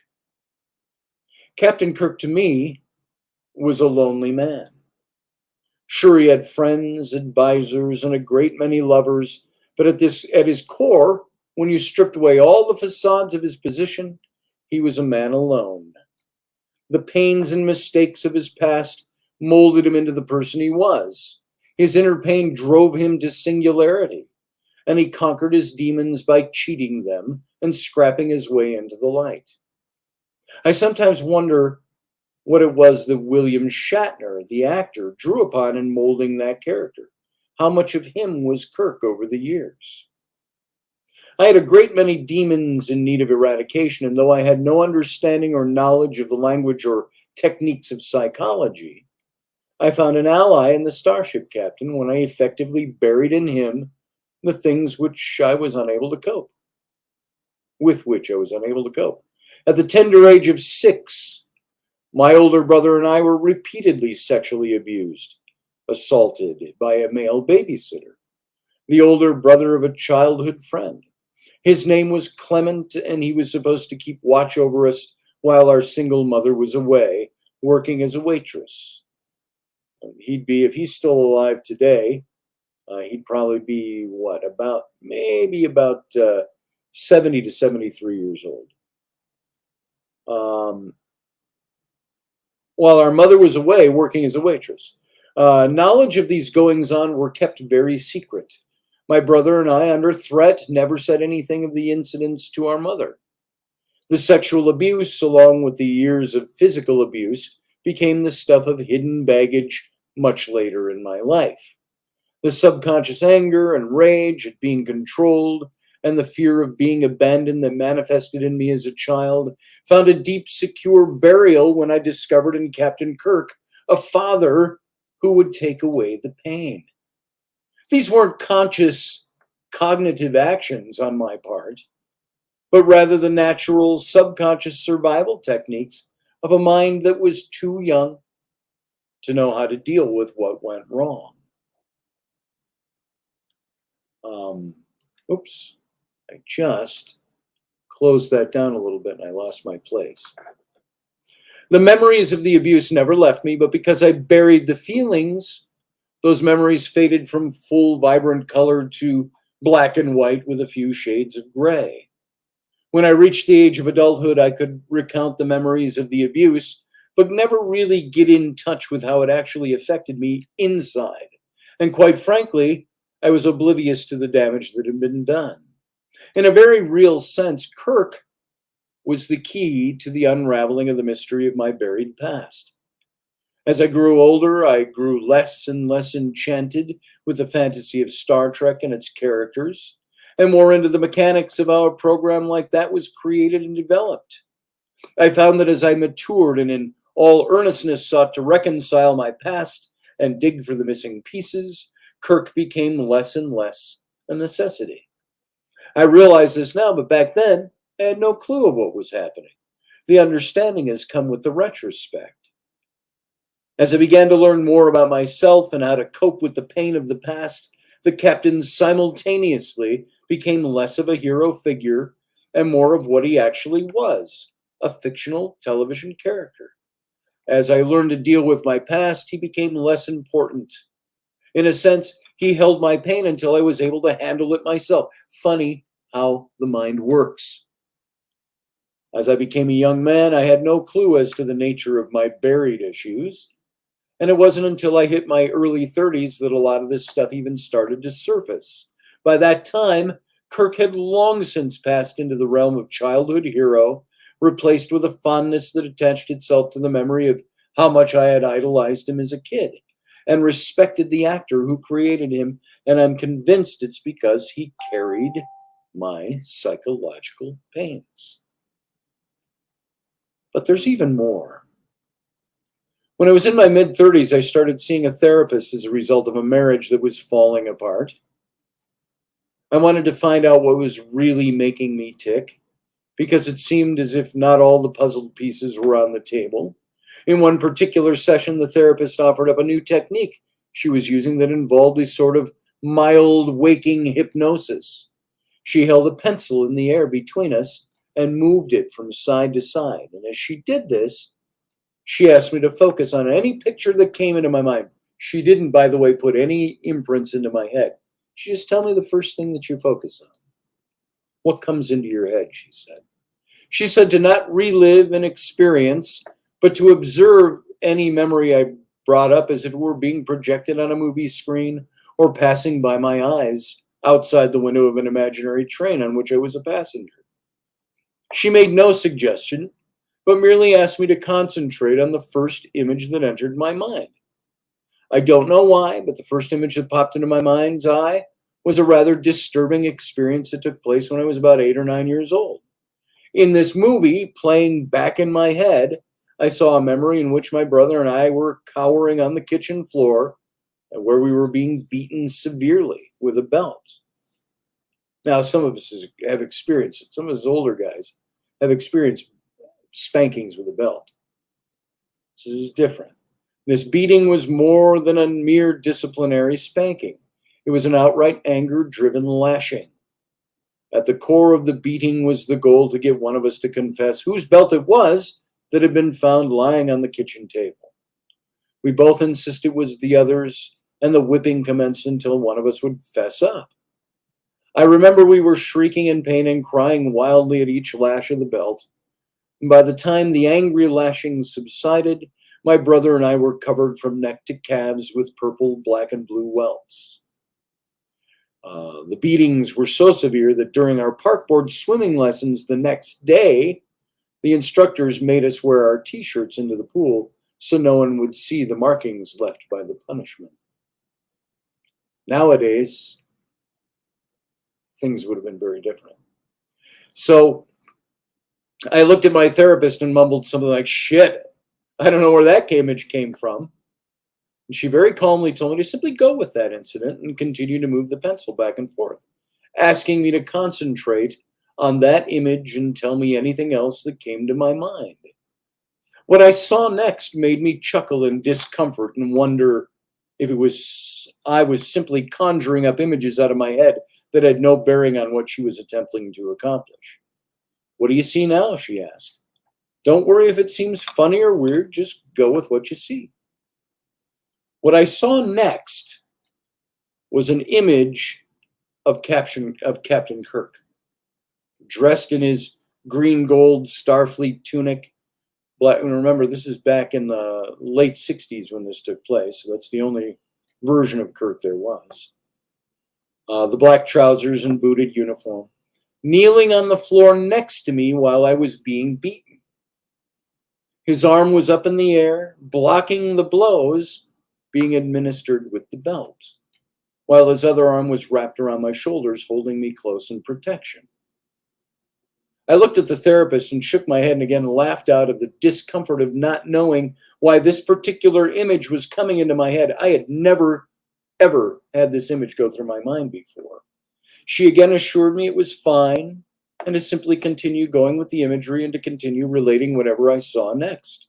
Captain Kirk, to me, was a lonely man. Sure, he had friends, advisors, and a great many lovers, but at his core, when you stripped away all the facades of his position, he was a man alone. The pains and mistakes of his past molded him into the person he was. His inner pain drove him to singularity, and he conquered his demons by cheating them and scrapping his way into the light. I sometimes wonder what it was that William Shatner, the actor, drew upon in molding that character. How much of him was Kirk over the years? I had a great many demons in need of eradication, and though I had no understanding or knowledge of the language or techniques of psychology, I found an ally in the starship captain when I effectively buried in him the things with which I was unable to cope. At the tender age of 6, my older brother and I were repeatedly sexually abused, assaulted by a male babysitter, the older brother of a childhood friend. His name was Clement, and he was supposed to keep watch over us while our single mother was away, working as a waitress. If he's still alive today, he'd probably be, maybe about 70 to 73 years old. While our mother was away working as a waitress. Knowledge of these goings-on were kept very secret. My brother and I, under threat, never said anything of the incidents to our mother. The sexual abuse, along with the years of physical abuse, became the stuff of hidden baggage much later in my life. The subconscious anger and rage at being controlled and the fear of being abandoned that manifested in me as a child found a deep, secure burial when I discovered in Captain Kirk a father who would take away the pain. These weren't conscious cognitive actions on my part, but rather the natural subconscious survival techniques of a mind that was too young to know how to deal with what went wrong. Oops, I just closed that down a little bit and I lost my place. The memories of the abuse never left me, but because I buried the feelings, those memories faded from full, vibrant color to black and white with a few shades of gray. When I reached the age of adulthood, I could recount the memories of the abuse, but never really get in touch with how it actually affected me inside. And quite frankly, I was oblivious to the damage that had been done. In a very real sense, Kirk was the key to the unraveling of the mystery of my buried past. As I grew older, I grew less and less enchanted with the fantasy of Star Trek and its characters, and more into the mechanics of how a program like that was created and developed. I found that as I matured and in all earnestness sought to reconcile my past and dig for the missing pieces, Kirk became less and less a necessity. I realize this now, but back then, I had no clue of what was happening. The understanding has come with the retrospect. As I began to learn more about myself and how to cope with the pain of the past, the captain simultaneously became less of a hero figure and more of what he actually was, a fictional television character. As I learned to deal with my past, he became less important. In a sense, he held my pain until I was able to handle it myself. Funny how the mind works. As I became a young man, I had no clue as to the nature of my buried issues. And it wasn't until I hit my early 30s that a lot of this stuff even started to surface. By that time, Kirk had long since passed into the realm of childhood hero, replaced with a fondness that attached itself to the memory of how much I had idolized him as a kid and respected the actor who created him, and I'm convinced it's because he carried my psychological pains. But there's even more. When I was in my mid-30s, I started seeing a therapist as a result of a marriage that was falling apart. I wanted to find out what was really making me tick, because it seemed as if not all the puzzle pieces were on the table. In one particular session, the therapist offered up a new technique she was using that involved a sort of mild waking hypnosis. She held a pencil in the air between us and moved it from side to side. And as she did this, she asked me to focus on any picture that came into my mind. She didn't, by the way, put any imprints into my head. She just tell me the first thing that you focus on. What comes into your head, she said. She said to not relive an experience, but to observe any memory I brought up as if it were being projected on a movie screen or passing by my eyes outside the window of an imaginary train on which I was a passenger. She made no suggestion, but merely asked me to concentrate on the first image that entered my mind. I don't know why, but the first image that popped into my mind's eye was a rather disturbing experience that took place when I was about 8 or 9 years old. In this movie, playing back in my head, I saw a memory in which my brother and I were cowering on the kitchen floor where we were being beaten severely with a belt. Now, some of us have experienced it. Some of us older guys have experienced spankings with a belt. This is different. This beating was more than a mere disciplinary spanking. It was an outright anger-driven lashing. At the core of the beating was the goal to get one of us to confess whose belt it was that had been found lying on the kitchen table. We both insisted it was the other's, and the whipping commenced until one of us would fess up. I remember we were shrieking in pain and crying wildly at each lash of the belt. And by the time the angry lashing subsided, my brother and I were covered from neck to calves with purple, black, and blue welts. The beatings were so severe that during our parkboard swimming lessons the next day, the instructors made us wear our t-shirts into the pool so no one would see the markings left by the punishment. Nowadays, things would have been very different. So I looked at my therapist and mumbled something like, "Shit, I don't know where that image came from." And she very calmly told me to simply go with that incident and continue to move the pencil back and forth, asking me to concentrate on that image and tell me anything else that came to my mind. What I saw next made me chuckle in discomfort and wonder if I was simply conjuring up images out of my head that had no bearing on what she was attempting to accomplish. "What do you see now?" she asked. "Don't worry if it seems funny or weird, just go with what you see." What I saw next was an image of Captain Kirk, dressed in his green gold Starfleet tunic. And remember, this is back in the late 60s when this took place, so that's the only version of Kirk there was. The black trousers and booted uniform, kneeling on the floor next to me while I was being beaten. His arm was up in the air, blocking the blows being administered with the belt, while his other arm was wrapped around my shoulders, holding me close in protection. I looked at the therapist and shook my head and again laughed out of the discomfort of not knowing why this particular image was coming into my head. I had never, ever had this image go through my mind before. She again assured me it was fine and to simply continue going with the imagery and to continue relating whatever I saw next.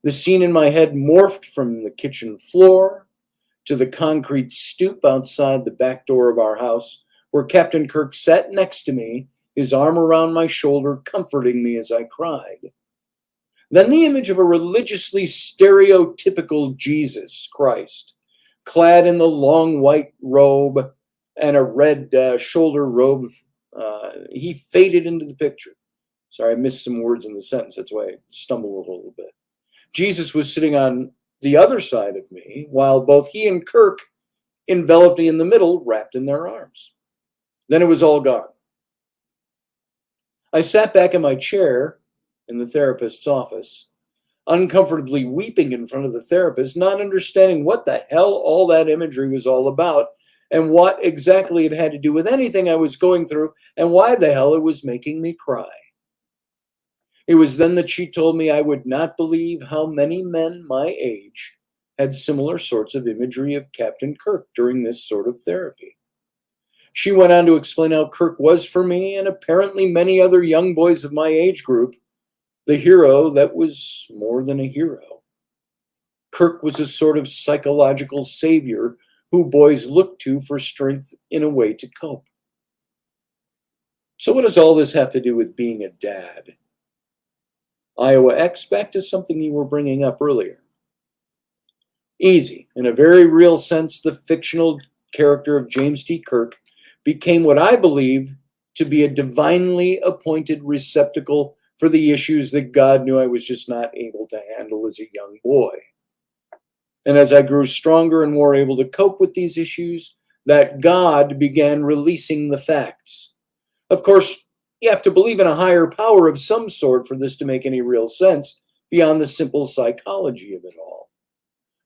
The scene in my head morphed from the kitchen floor to the concrete stoop outside the back door of our house, where Captain Kirk sat next to me, his arm around my shoulder, comforting me as I cried. Then the image of a religiously stereotypical Jesus Christ, clad in the long white robe and a red shoulder robe, he faded into the picture. Sorry, I missed some words in the sentence. That's why I stumbled a little bit. Jesus was sitting on the other side of me, while both he and Kirk enveloped me in the middle, wrapped in their arms. Then it was all gone. I sat back in my chair in the therapist's office, uncomfortably weeping in front of the therapist, not understanding what the hell all that imagery was all about and what exactly it had to do with anything I was going through and why the hell it was making me cry. It was then that she told me I would not believe how many men my age had similar sorts of imagery of Captain Kirk during this sort of therapy. She went on to explain how Kirk was for me, and apparently many other young boys of my age group, the hero that was more than a hero. Kirk was a sort of psychological savior who boys looked to for strength in a way to cope. So what does all this have to do with being a dad? Iowa X, back to something you were bringing up earlier. Easy. In a very real sense, the fictional character of James T. Kirk became what I believe to be a divinely appointed receptacle for the issues that God knew I was just not able to handle as a young boy. And as I grew stronger and more able to cope with these issues, that God began releasing the facts. Of course, you have to believe in a higher power of some sort for this to make any real sense beyond the simple psychology of it all.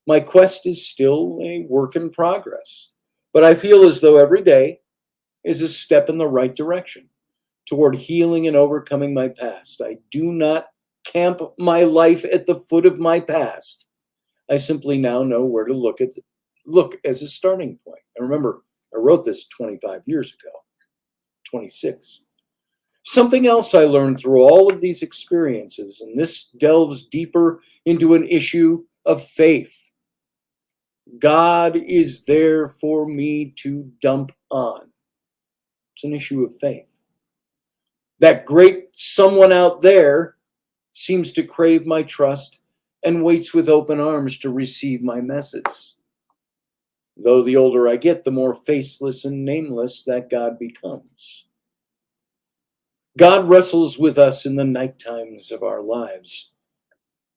My quest is still a work in progress, but I feel as though every day is a step in the right direction toward healing and overcoming my past. I do not camp my life at the foot of my past. I simply now know where to look as a starting point. And remember, I wrote this 25 years ago, 26. Something else I learned through all of these experiences, and this delves deeper into an issue of faith. God is there for me to dump on. It's an issue of faith. That great someone out there seems to crave my trust and waits with open arms to receive my message. Though the older I get, the more faceless and nameless that God becomes. God wrestles with us in the night times of our lives,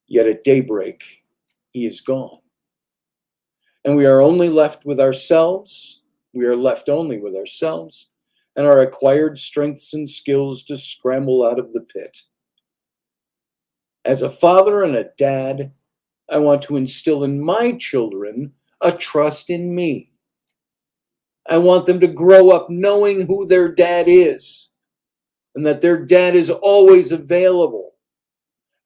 yet at daybreak, he is gone. And we are only left with ourselves We are left only with ourselves and our acquired strengths and skills to scramble out of the pit. As a father and a dad, I want to instill in my children a trust in me. I want them to grow up knowing who their dad is and that their dad is always available.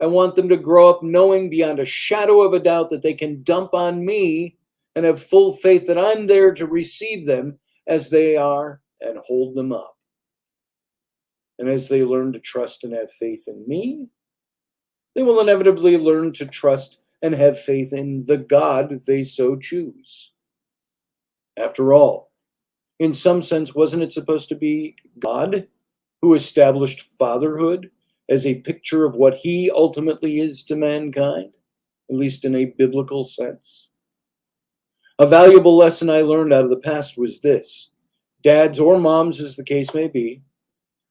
I want them to grow up knowing beyond a shadow of a doubt that they can dump on me and have full faith that I'm there to receive them as they are and hold them up. And as they learn to trust and have faith in me, they will inevitably learn to trust and have faith in the God they so choose. After all, in some sense, wasn't it supposed to be God who established fatherhood as a picture of what he ultimately is to mankind, at least in a biblical sense? A valuable lesson I learned out of the past was this: dads or moms, as the case may be,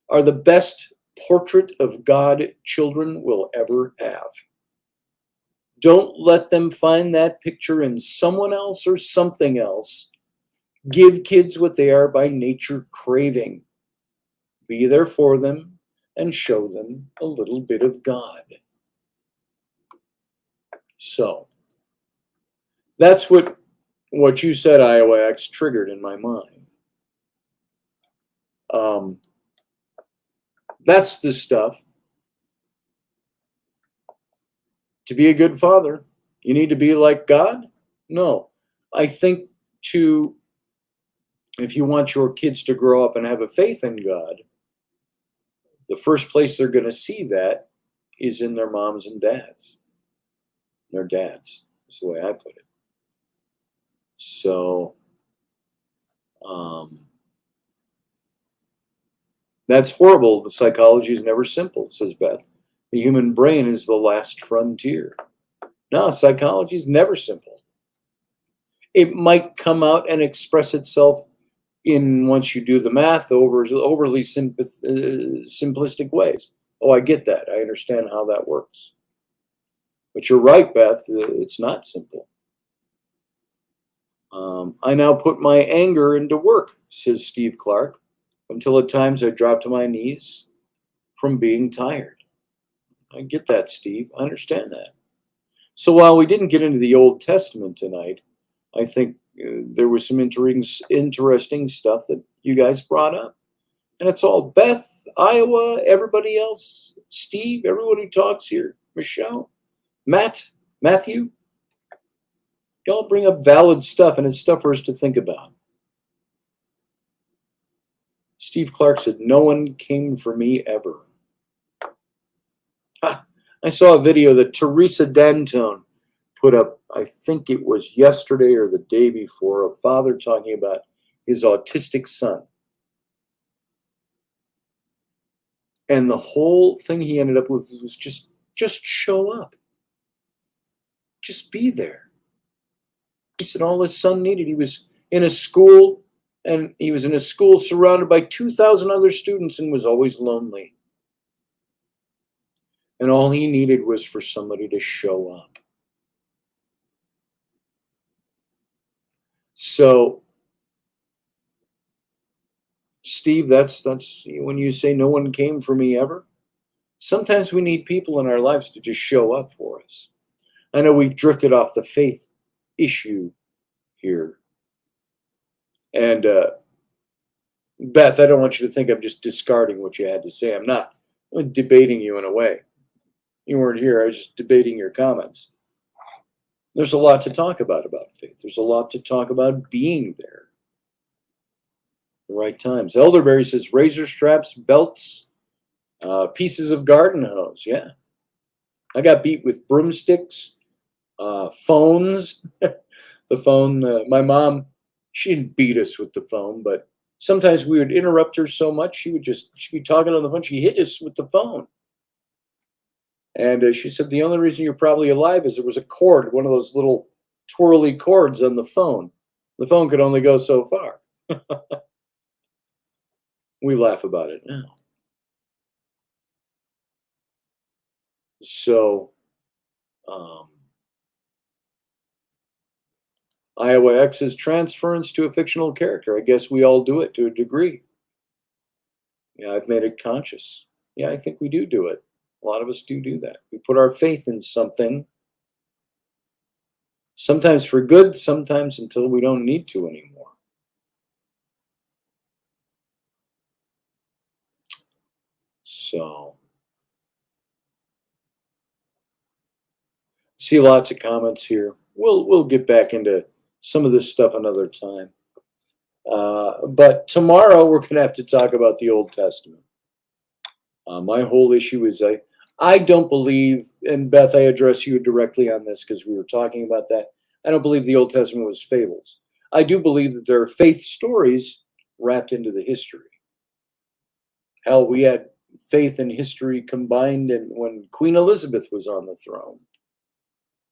are the best portrait of God children will ever have. Don't let them find that picture in someone else or something else. Give kids what they are by nature craving. Be there for them and show them a little bit of God. So, that's what you said, Iowa X, triggered in my mind. That's the stuff. To be a good father, you need to be like God? No. I think if you want your kids to grow up and have a faith in God, the first place they're going to see that is in their moms and dads. Their dads, is the way I put it. So, that's horrible, but psychology is never simple, says Beth. The human brain is the last frontier. No, psychology is never simple. It might come out and express itself in, once you do the math, overly simplistic ways. Oh, I get that. I understand how that works. But you're right, Beth. It's not simple. I now put my anger into work, says Steve Clark, until at times I drop to my knees from being tired. I get that, Steve. I understand that. So while we didn't get into the Old Testament tonight, I think there was some interesting stuff that you guys brought up. And it's all Beth, Iowa, everybody else, Steve, everyone who talks here, Michelle, Matthew. Y'all bring up valid stuff, and it's stuff for us to think about. Steve Clark said, no one came for me ever. I saw a video that Teresa D'Antone put up, I think it was yesterday or the day before, a father talking about his autistic son. And the whole thing he ended up with was just show up. Just be there. He said all his son needed, he was in a school, and he was in a school surrounded by 2,000 other students and was always lonely. And all he needed was for somebody to show up. So, Steve, that's when you say no one came for me ever. Sometimes we need people in our lives to just show up for us. I know we've drifted off the faith issue here. And Beth, I don't want you to think I'm just discarding what you had to say. I'm not. I'm debating you in a way. You weren't here. I was just debating your comments. There's a lot to talk about faith. There's a lot to talk about being there. The right times. Elderberry says razor straps, belts, pieces of garden hose. Yeah. I got beat with broomsticks, phones. The phone, my mom, she didn't beat us with the phone, but sometimes we would interrupt her so much, she'd be talking on the phone, she hit us with the phone. And she said, the only reason you're probably alive is there was a cord, one of those little twirly cords on the phone. The phone could only go so far. We laugh about it now. So, Iowa X is transference to a fictional character. I guess we all do it to a degree. Yeah, I've made it conscious. Yeah, I think we do it. A lot of us do that. We put our faith in something, sometimes for good, sometimes until we don't need to anymore. So, see lots of comments here. We'll get back into some of this stuff another time. But tomorrow we're going to have to talk about the Old Testament. My whole issue is I don't believe, and Beth, I address you directly on this because we were talking about that. I don't believe the Old Testament was fables. I do believe that there are faith stories wrapped into the history. Hell, we had faith and history combined when Queen Elizabeth was on the throne.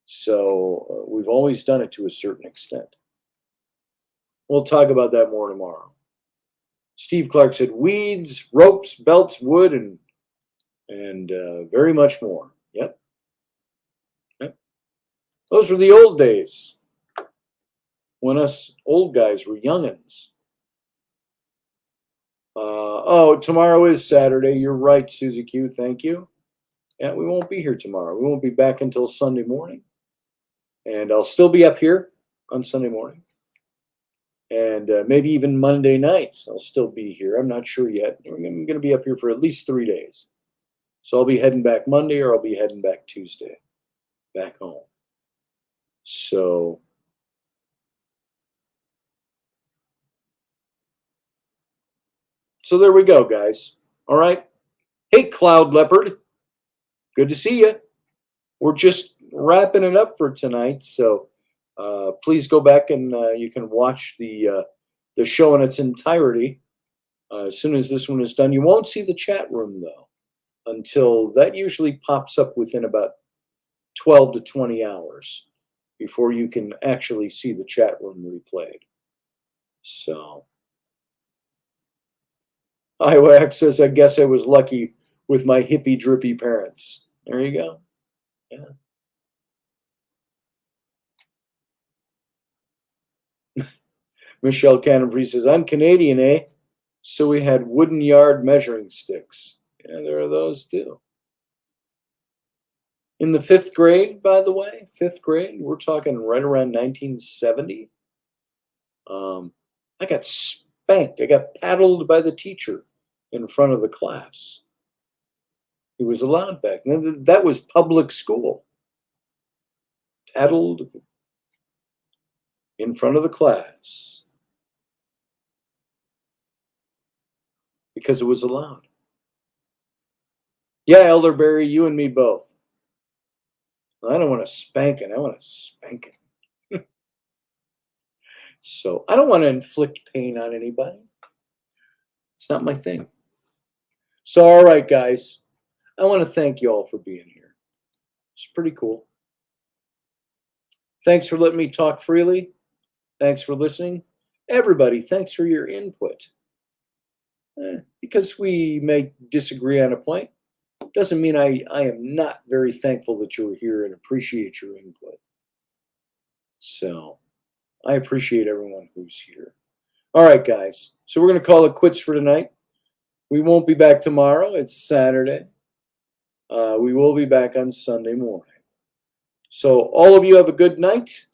So we've always done it to a certain extent. We'll talk about that more tomorrow. Steve Clark said weeds, ropes, belts, wood, and very much more. Yep. Those were the old days when us old guys were youngins. Oh, tomorrow is Saturday. You're right, Susie Q. Thank you. Yeah, we won't be here tomorrow. We won't be back until Sunday morning. And I'll still be up here on Sunday morning. And maybe even Monday nights I'll still be here. I'm not sure yet. I'm going to be up here for at least 3 days. So I'll be heading back Monday or I'll be heading back Tuesday, back home. So there we go, guys. All right. Hey, Cloud Leopard. Good to see you. We're just wrapping it up for tonight. So please go back and you can watch the show in its entirety as soon as this one is done. You won't see the chat room, though, until that usually pops up within about 12 to 20 hours before you can actually see the chat room replayed. So IOX says, I guess I was lucky with my hippie drippy parents. There you go. Yeah. Michelle Cannon-Free says, I'm Canadian, eh? So we had wooden yard measuring sticks. Yeah, there are those too. In the 5th grade, by the way, 5th grade, we're talking right around 1970. I got spanked. I got paddled by the teacher in front of the class. It was allowed back then. That was public school. Paddled in front of the class because it was allowed. Yeah, Elderberry, you and me both. I don't want to spank it. I want to spank it. So I don't want to inflict pain on anybody. It's not my thing. So, all right, guys. I want to thank you all for being here. It's pretty cool. Thanks for letting me talk freely. Thanks for listening. Everybody, thanks for your input. Because we may disagree on a point, doesn't mean I am not very thankful that you're here and appreciate your input. So I appreciate everyone who's here. All right, guys. So we're going to call it quits for tonight. We won't be back tomorrow. It's Saturday. We will be back on Sunday morning. So all of you have a good night.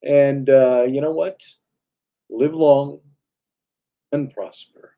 And you know what? Live long and prosper.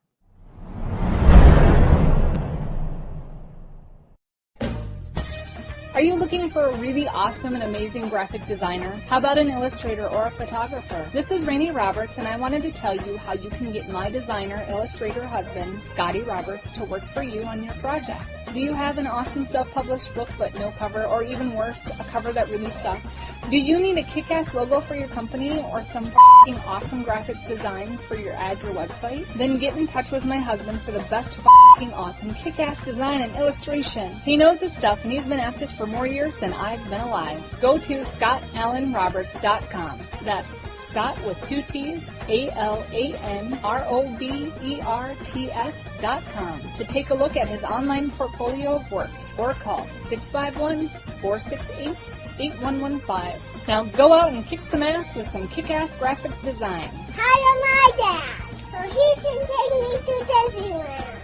Are you looking for a really awesome and amazing graphic designer? How about an illustrator or a photographer? This is Rainey Roberts, and I wanted to tell you how you can get my designer, illustrator husband, Scotty Roberts, to work for you on your project. Do you have an awesome self-published book but no cover, or even worse, a cover that really sucks? Do you need a kick-ass logo for your company or some f***ing awesome graphic designs for your ads or website? Then get in touch with my husband for the best f***ing awesome kick-ass design and illustration. He knows his stuff, and he's been at this for more years than I've been alive. Go to ScottAllenRoberts.com. That's Scott with 2 T's, ALANROBERTS.com to take a look at his online portfolio of work, or call 651-468-8115. Now go out and kick some ass with some kick-ass graphic design.
Hire my dad, so he can take me to Disneyland.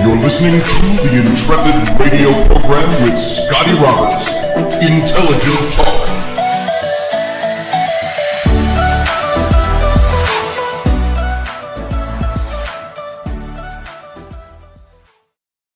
You're listening to the Intrepid radio program with Scotty Roberts. Intelligent Talk.